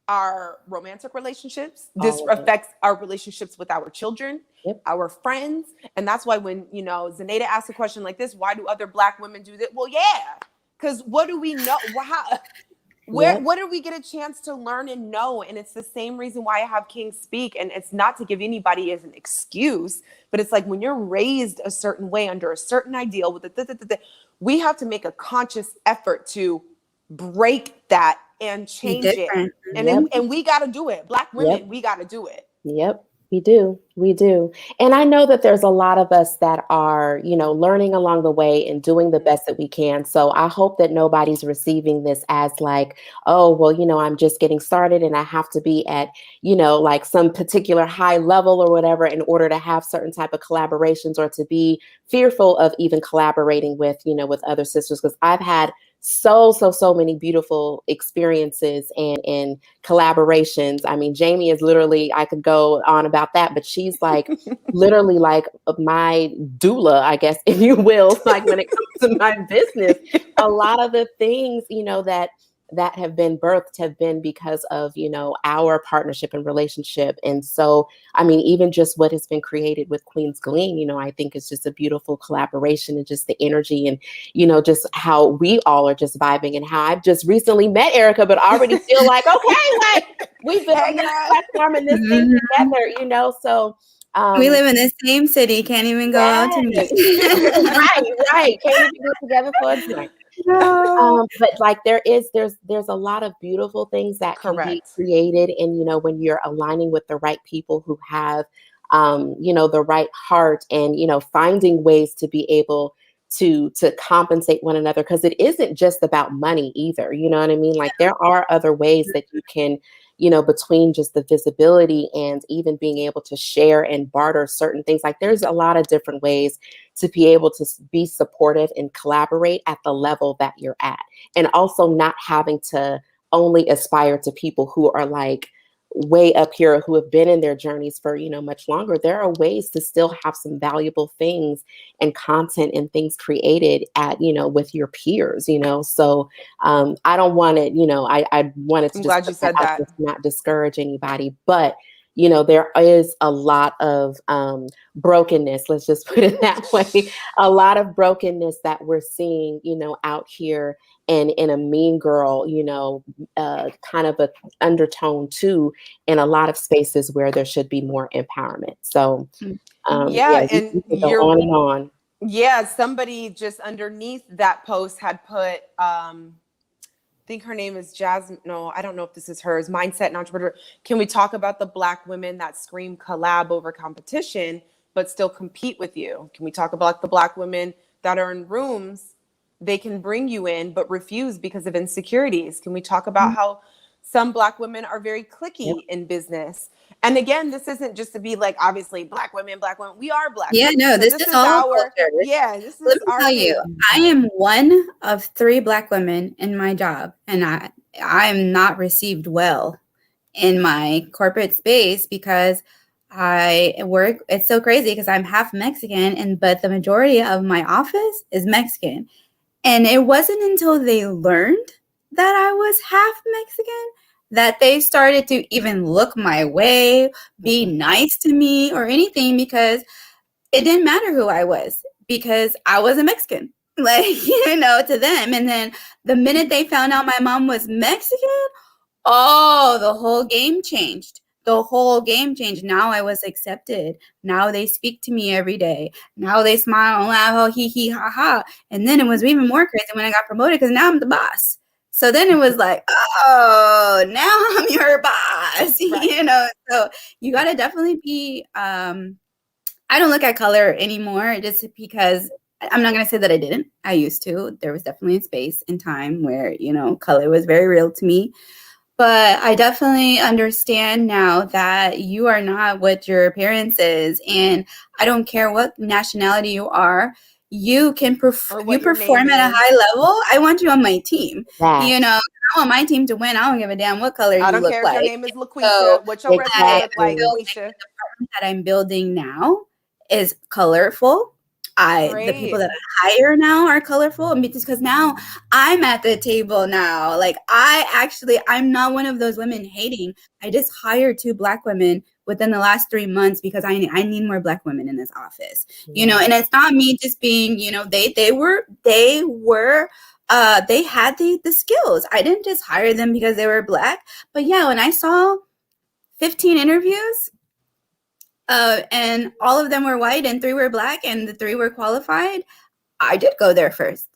our romantic relationships. This affects our relationships with our children, our friends. And that's why when, you know, Zenaida asked a question like this, why do other Black women do that? Well, yeah, because what do we know? What do we get a chance to learn and know? And it's the same reason why I have Kings speak. And it's not to give anybody as an excuse, but it's like when you're raised a certain way under a certain ideal with we have to make a conscious effort to break that and change it. And we got to do it. Black women, we got to do it. Yep, we do. We do. And I know that there's a lot of us that are, you know, learning along the way and doing the best that we can. So I hope that nobody's receiving this as like, oh, well, you know, I'm just getting started and I have to be at, you know, like some particular high level or whatever in order to have certain type of collaborations or to be fearful of even collaborating with, you know, with other sisters. Because I've had so many beautiful experiences and collaborations. I mean, Jaimi is literally, I could go on about that, but she's like literally like my doula, I guess, if you will, like when it comes to my business. A lot of the things, you know, that have been birthed have been because of, you know, our partnership and relationship. And so, I mean, even just what has been created with Queen's Glean, you know, I think it's just a beautiful collaboration and just the energy and, you know, just how we all are just vibing and how I've just recently met Erica, but already feel like, okay, like we've been on this platform and this thing together, you know, so. We live in the same city, can't even go out to meet. Right. Can't even go together for a drink. But like there's a lot of beautiful things that can be created, and you know, when you're aligning with the right people who have you know, the right heart, and you know, finding ways to be able to compensate one another, because it isn't just about money either, you know what I mean? Like there are other ways that you can, you know, between just the visibility and even being able to share and barter certain things. Like there's a lot of different ways to be able to be supportive and collaborate at the level that you're at. And also not having to only aspire to people who are like way up here, who have been in their journeys for, you know, much longer. There are ways to still have some valuable things and content and things created at, you know, with your peers, you know. So I don't want it, you know, I wanted to glad you said that. Not discourage anybody, but you know, there is a lot of brokenness, let's just put it that way, a lot of brokenness that we're seeing, you know, out here, and in a mean girl, you know, kind of a undertone too, in a lot of spaces where there should be more empowerment. So and you're on and on. Yeah, somebody just underneath that post had put I think her name is Jasmine. No, I don't know if this is hers. Mindset and entrepreneur. Can we talk about the Black women that scream collab over competition, but still compete with you? Can we talk about the Black women that are in rooms, they can bring you in, but refuse because of insecurities? Can we talk about how some Black women are very cliquey in business? And again, this isn't just to be like, obviously, Black women. We are Black. Yeah, women. no, So this is all our culture. This Let is me our tell you, I am one of 3 Black women in my job, and I'm not received well in my corporate space because I work. It's so crazy because I'm half Mexican, but the majority of my office is Mexican. And it wasn't until they learned that I was half Mexican that they started to even look my way, be nice to me or anything, because it didn't matter who I was because I was a Mexican, like, to them. And then the minute they found out my mom was Mexican, oh, the whole game changed. The whole game changed. Now I was accepted. Now they speak to me every day. Now they smile and laugh, oh, hee, ha, ha. And then it was even more crazy when I got promoted because now I'm the boss. So then it was like, oh, now I'm your boss, Right. So you got to definitely be, I don't look at color anymore just because I'm not going to say that I didn't. I used to. There was definitely a space in time where, color was very real to me. But I definitely understand now that you are not what your appearance is. And I don't care what nationality you are. You can Or you what your name perform at a high is. level. I want you on my team. That I want my team to win. I don't give a damn what color I you don't look care if your like. name is So LaQuisha. What your resume I look like, exactly. feel like LaQuisha? the department that I'm building now is colorful. The people Great. that I hire now are colorful, and because now I'm at the table now. Like I'm not one of those women hating. I just hired 2 Black women within the last 3 months because I need more Black women in this office. Yeah. And it's not me just being, they were they had the skills. I didn't just hire them because they were Black. But yeah, when I saw 15 interviews, and all of them were white and 3 were Black and the 3 were qualified, I did go there first.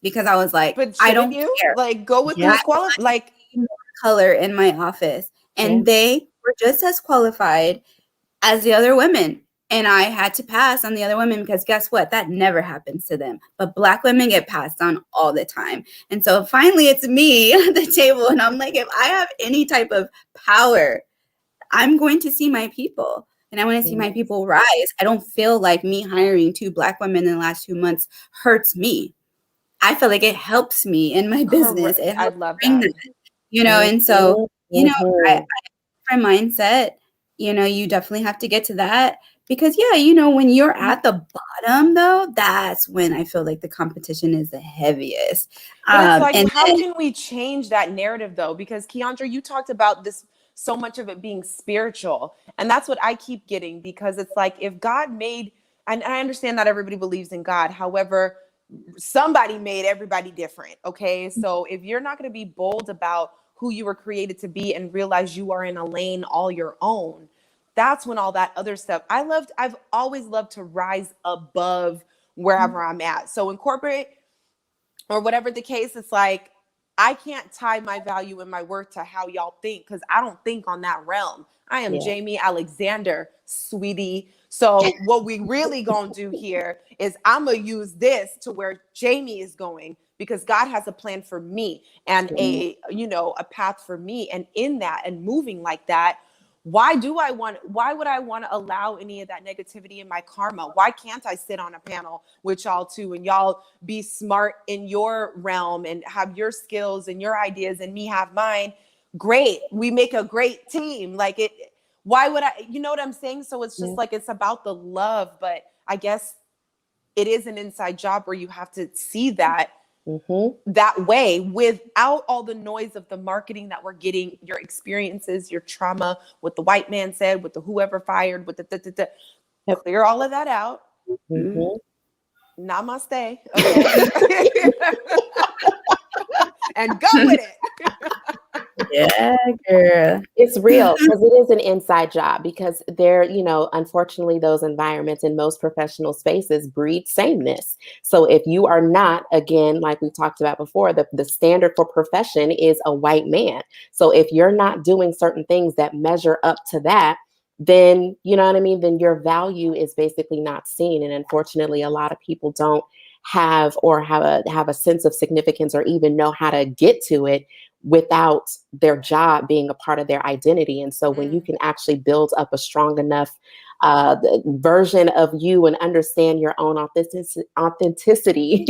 Because I was like, But I shouldn't don't you care. like go with Yeah. who's qualified? Like, More color in my office. Yeah. And they were just as qualified as the other women. And I had to pass on the other women because guess what? That never happens to them. But Black women get passed on all the time. And so finally it's me at the table. And I'm like, if I have any type of power, I'm going to see my people. And I want to see my people rise. I don't feel like me hiring 2 Black women in the last 2 months hurts me. I feel like it helps me in my business. correct. It I helps love bring that. that, and so, I Mhm. my mindset, you definitely have to get to that because when you're at the bottom though, that's when I feel like the competition is the heaviest. But it's like, And how then can we change that narrative though? Because Keandra, you talked about this, so much of it being spiritual. And that's what I keep getting, because it's like, if God made, and I understand not everybody believes in God. However, somebody made everybody different. Okay. So if you're not going to be bold about who you were created to be and realize you are in a lane all your own, that's when all that other stuff. I've always loved to rise above wherever I'm at. So in corporate, or whatever the case, it's like, I can't tie my value and my worth to how y'all think, because I don't think on that realm. I am Yeah. Jaimi Alexander, sweetie. So what we really gonna do here is I'm gonna use this to where Jaimi is going, because God has a plan for me and Yeah. a path for me. And in that and moving like that, why would I want to allow any of that negativity in my karma? Why can't I sit on a panel with y'all too, and y'all be smart in your realm and have your skills and your ideas, and me have mine? Great. We make a great team. Like, it, why would I, you know what I'm saying? So it's just Yeah. like, it's about the love, but I guess it is an inside job where you have to see that Mhm. that way, without all the noise of the marketing that we're getting, your experiences, your trauma, what the white man said, with the whoever fired, with the Yep. clear all of that out. Mhm. Namaste. Okay. And go with it. yeah, girl. It's real because it is an inside job because unfortunately, those environments in most professional spaces breed sameness. So if you are not, again, like we talked about before, the standard for profession is a white man. So if you're not doing certain things that measure up to that, then you know what I mean, then your value is basically not seen. And unfortunately, a lot of people don't have a sense of significance or even know how to get to it without their job being a part of their identity. And so when you can actually build up a strong enough version of you and understand your own authenticity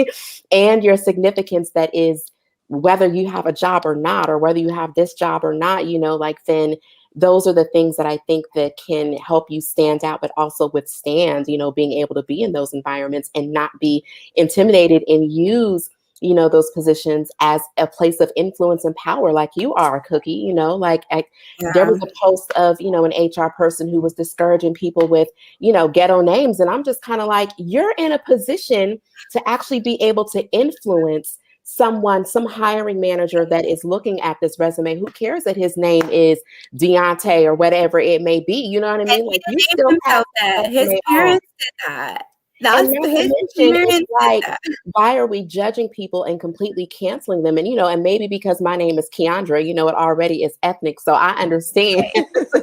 and your significance that is whether you have a job or not, or whether you have this job or not, like then those are the things that I think that can help you stand out, but also withstand, being able to be in those environments and not be intimidated and use, those positions as a place of influence and power, like you are, Cookie, there was a post of, an HR person who was discouraging people with, ghetto names. And I'm just kind of like, you're in a position to actually be able to influence some hiring manager that is looking at this resume. Who cares that his name is Deontay or whatever it may be? You know what I mean? And Like he you named still have himself that. His parents did that. and That's not to his mention, parents it's did like, that. why are we judging people and completely canceling them? And, and maybe because my name is Keandra, it already is ethnic. So I understand.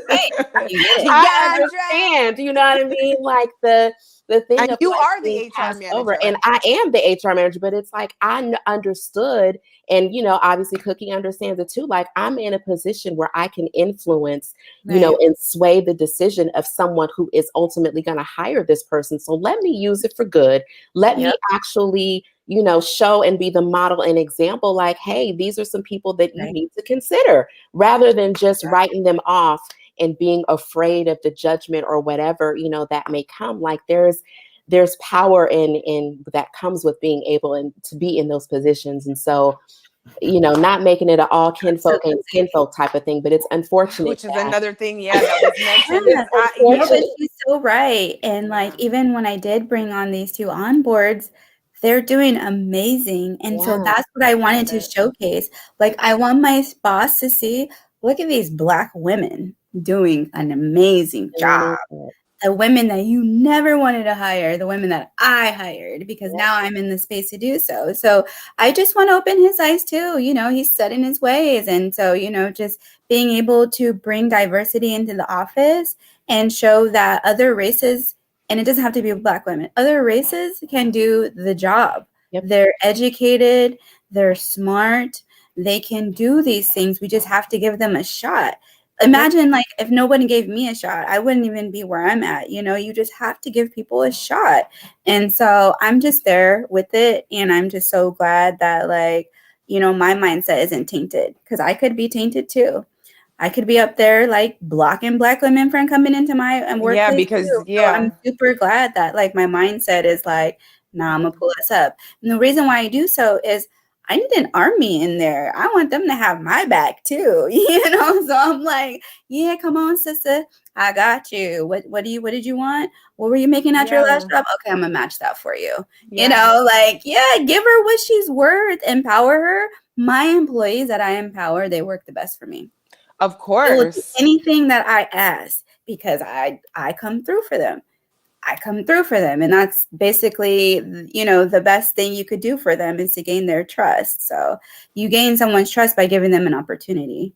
Right. You get it. I Keandra. understand, you know what I mean? Like the thing And of you like are the being HR passed manager. over, and I am the HR manager, but it's like understood, and obviously Cookie understands it too. Like I'm in a position where I can influence, and sway the decision of someone who is ultimately going to hire this person. So let me use it for good. Let me actually, show and be the model and example. Like, hey, these are some people that you need to consider, rather than just writing them off and being afraid of the judgment or whatever, that may come. Like there's power in that comes with being able and to be in those positions. And so, not making it an all kinfolk and kinfolk type of thing, but it's unfortunate. Which is another thing, that was mentioned. No, but she's so right. And like, even when I did bring on these two onboards, they're doing amazing. And so that's what I wanted to showcase. Like, I want my boss to see, look at these Black women doing an amazing job. The women that you never wanted to hire, the women that I hired, because now I'm in the space to do so. So I just want to open his eyes too. He's set in his ways. And so, just being able to bring diversity into the office and show that other races, and it doesn't have to be Black women, other races can do the job. They're educated, they're smart, they can do these things. We just have to give them a shot. Imagine like if nobody gave me a shot, I wouldn't even be where I'm at. You just have to give people a shot. And so I'm just there with it. And I'm just so glad that like, my mindset isn't tainted, because I could be tainted too. I could be up there like blocking Black women from coming into my workplace. Yeah, because too. So I'm super glad that like my mindset is like, nah, I'm gonna pull us up. And the reason why I do so is I need an army in there. I want them to have my back too, So I'm like, yeah, come on, sister, I got you. What did you want? What were you making at your last job? Okay, I'm gonna match that for you. Give her what she's worth, empower her. My employees that I empower, they work the best for me. Of They will do course. anything that I ask because I come through for them. And that's basically, the best thing you could do for them is to gain their trust. So you gain someone's trust by giving them an opportunity.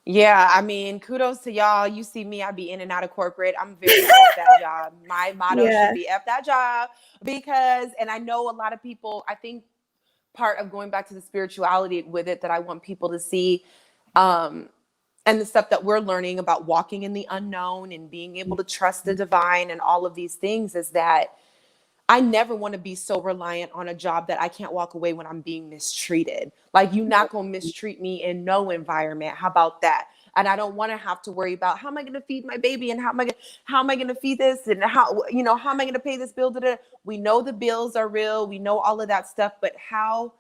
Yeah, I mean, kudos to y'all. You see me, I be in and out of corporate. I'm very F that job. My motto should be F that job, because, and I know a lot of people, I think part of going back to the spirituality with it that I want people to see, and the stuff that we're learning about walking in the unknown and being able to trust the divine and all of these things, is that I never want to be so reliant on a job that I can't walk away when I'm being mistreated. Like, you're not going to mistreat me in no environment. How about that? And I don't want to have to worry about how am I going to feed my baby, and how am I going to feed this, and how am I going to pay this bill? We know the bills are real. We know all of that stuff, but how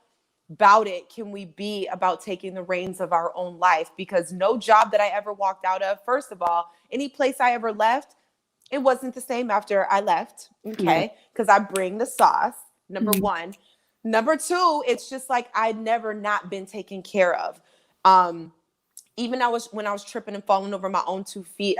about it can we be about taking the reins of our own life? Because no job that I ever walked out of, first of all, any place I ever left, it wasn't the same after I left. Okay. Because I bring the sauce, number one. Number two, it's just like I'd never not been taken care of. Even when I was tripping and falling over my own 2 feet,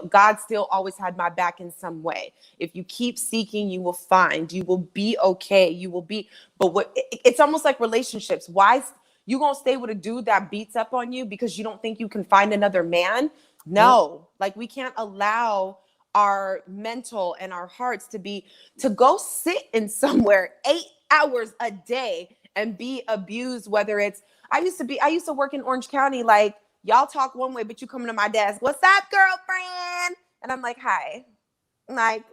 God still always had my back in some way. If you keep seeking, you will find. You will be okay. You will be. But it's almost like relationships. Why you gonna stay with a dude that beats up on you because you don't think you can find another man? No, like we can't allow our mental and our hearts to go sit in somewhere 8 hours a day and be abused. Whether it's I used to work in Orange County, like, y'all talk one way, but you come to my desk, what's up, girlfriend? And I'm like, hi. Like,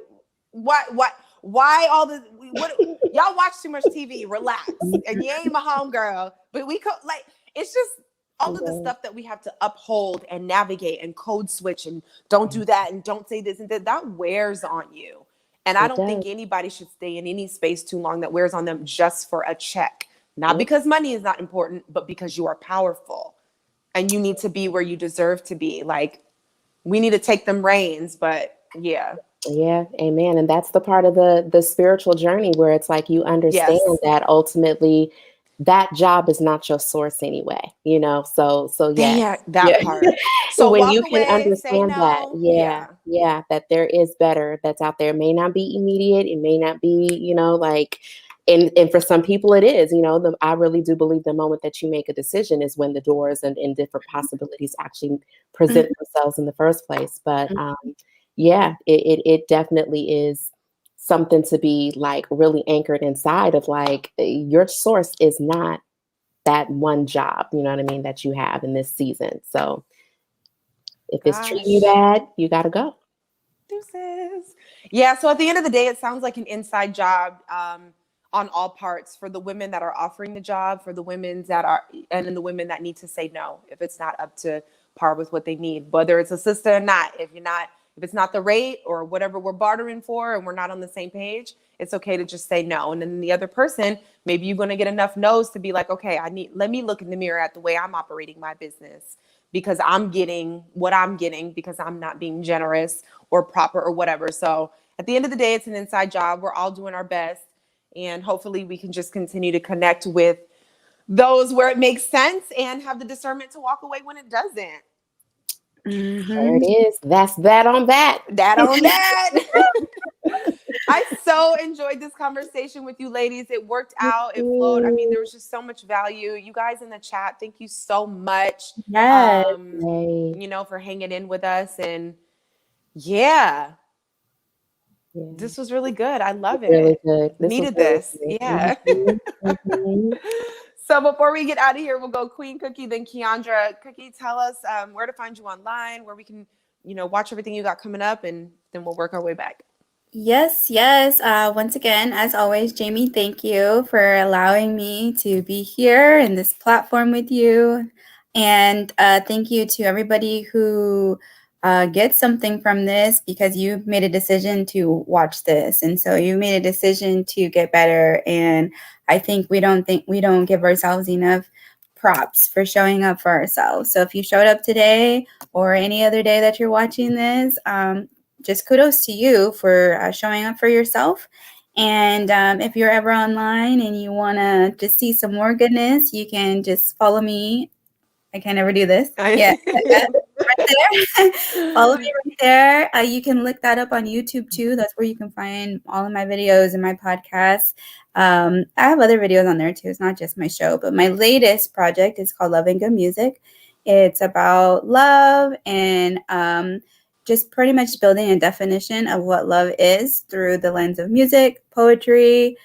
why all this? What y'all watch too much TV, relax. And you ain't my homegirl. But we like, it's just all of the stuff that we have to uphold and navigate and code switch and don't do that and don't say this and that wears on you. And I don't think anybody should stay in any space too long that wears on them just for a check. Not because money is not important, but because you are powerful and you need to be where you deserve to be. Like, we need to take them reins, but yeah. Yeah, amen. And that's the part of the spiritual journey where it's like you understand that ultimately that job is not your source anyway, you know. So Yeah, that part. So when walk you away, can understand say that, no. yeah, that there is better that's out there. It may not be immediate, it may not be, you know, like, and for some people it is, you know, I really do believe the moment that you make a decision is when the doors and different possibilities actually present themselves in the first place. But yeah, it definitely is something to be like really anchored inside of, like, your source is not that one job, you know what I mean, that you have in this season. So if it's treating you bad, you got to go. Deuces. Yeah. So at the end of the day, it sounds like an inside job on all parts for the women that are offering the job, for the women that are, and then the women that need to say no if it's not up to par with what they need, whether it's a sister or not. If it's not the rate or whatever we're bartering for and we're not on the same page, it's okay to just say no. And then the other person, maybe you're going to get enough no's to be like, okay, let me look in the mirror at the way I'm operating my business, because I'm getting what I'm getting because I'm not being generous or proper or whatever. So at the end of the day, it's an inside job. We're all doing our best. And hopefully we can just continue to connect with those where it makes sense and have the discernment to walk away when it doesn't. There it is. That's that on that. That on that. I so enjoyed this conversation with you ladies. It worked out. It flowed. I mean, there was just so much value. You guys in the chat, thank you so much. Yes. You know, for hanging in with us. And yeah. This was really good. I love it. Really good. Needed this. Yeah. So before we get out of here, we'll go Queen Cookee, then Keandra. Cookee, tell us where to find you online, where we can, you know, watch everything you got coming up, and then we'll work our way back. Yes. Once again, as always, Jaimi, thank you for allowing me to be here in this platform with you. And thank you to everybody who gets something from this, because you made a decision to watch this. And so you made a decision to get better. And I think we don't give ourselves enough props for showing up for ourselves. So if you showed up today or any other day that you're watching this, just kudos to you for showing up for yourself. And if you're ever online and you want to just see some more goodness, you can just follow me. I can never do this. Yeah. Right there. Follow me right there. You can look that up on YouTube too. That's where you can find all of my videos and my podcasts. I have other videos on there too. It's not just my show, but my latest project is called Love and Good Music. It's about love and just pretty much building a definition of what love is through the lens of music, poetry,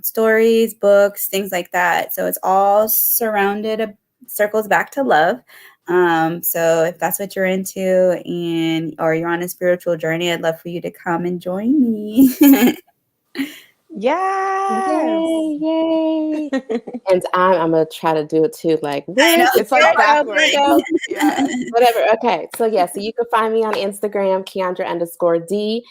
stories, books, things like that. So it's all circles back to love. So if that's what you're into or you're on a spiritual journey, I'd love for you to come and join me. Yes. Yay. And I'm going to try to do it too. Like, it's like backwards. Yeah. Whatever. Okay. So yeah, so you can find me on Instagram, Keandra_D.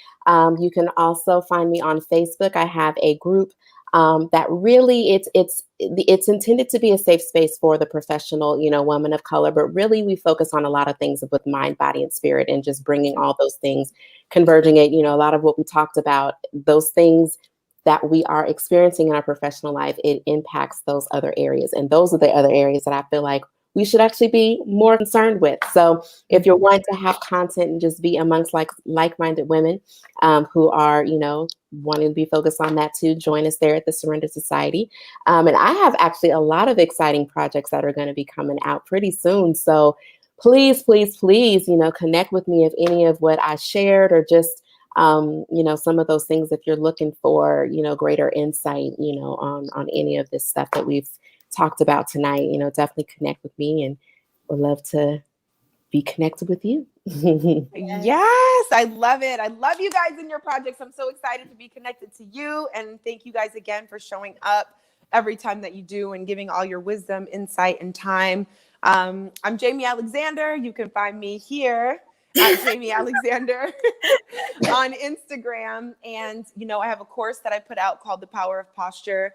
You can also find me on Facebook. I have a group that really it's intended to be a safe space for the professional, you know, woman of color, but really we focus on a lot of things with mind, body, and spirit, and just bringing all those things, converging it, you know, a lot of what we talked about, those things that we are experiencing in our professional life, it impacts those other areas. And those are the other areas that I feel like we should actually be more concerned with. So if you're wanting to have content and just be amongst like-minded women who are, you know, wanting to be focused on that too, join us there at the Surrender Society. And I have actually a lot of exciting projects that are going to be coming out pretty soon. So please, please, please, you know, connect with me if any of what I shared or just, you know, some of those things, if you're looking for, you know, greater insight, you know, on any of this stuff that we've talked about tonight, you know, definitely connect with me and would love to be connected with you. Yes, I love it. I love you guys and your projects. I'm so excited to be connected to you. And thank you guys again for showing up every time that you do and giving all your wisdom, insight, and time. I'm Jaimi Alexander. You can find me here at Jaimi Alexander on Instagram. And, you know, I have a course that I put out called The Power of Posture.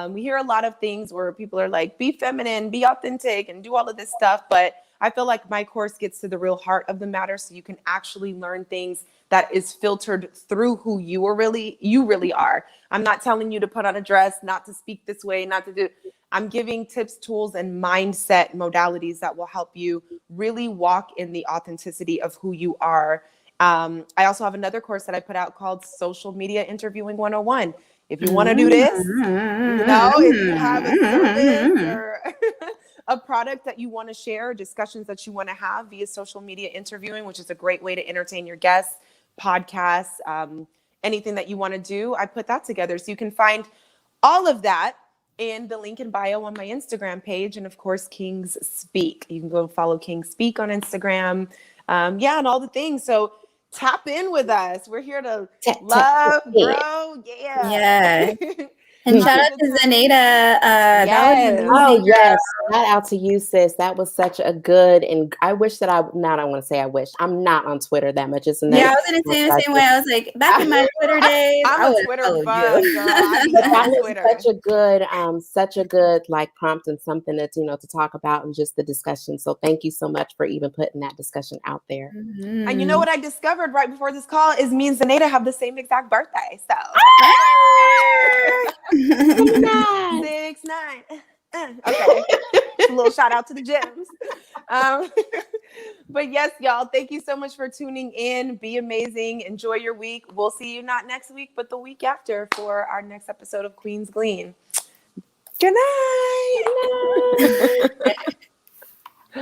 We hear a lot of things where people are like, be feminine, be authentic, and do all of this stuff. But I feel like my course gets to the real heart of the matter, so you can actually learn things that is filtered through who you really are. I'm not telling you to put on a dress, not to speak this way, not to do. I'm giving tips, tools, and mindset modalities that will help you really walk in the authenticity of who you are. I also have another course that I put out called Social Media Interviewing 101. If you want to do this, you know, if you have a service or a product that you want to share, discussions that you want to have via social media interviewing, which is a great way to entertain your guests, podcasts, anything that you want to do, I put that together. So you can find all of that in the link in bio on my Instagram page. And of course, Kings Speak. You can go follow Kings Speak on Instagram. And all the things. So tap in with us. We're here to love, grow. Yeah. And shout out to Zenaida. Yes. That was amazing. Oh, yes. Shout out to you, sis. That was such a good, and I wish that I don't want to say I wish. I'm not on Twitter that much. It's I was going to say the same way. I was like, back in my Twitter days, I'm a Twitter bug, girl. That was such a good like prompt and something that's, to talk about and just the discussion. So thank you so much for even putting that discussion out there. Mm-hmm. And you know what I discovered right before this call is me and Zenaida have the same exact birthday. So 6'9". Okay. A little shout out to the gems. But yes, y'all, thank you so much for tuning in. Be amazing. Enjoy your week. We'll see you not next week, but the week after for our next episode of Queen's Glean. Good night. Good night.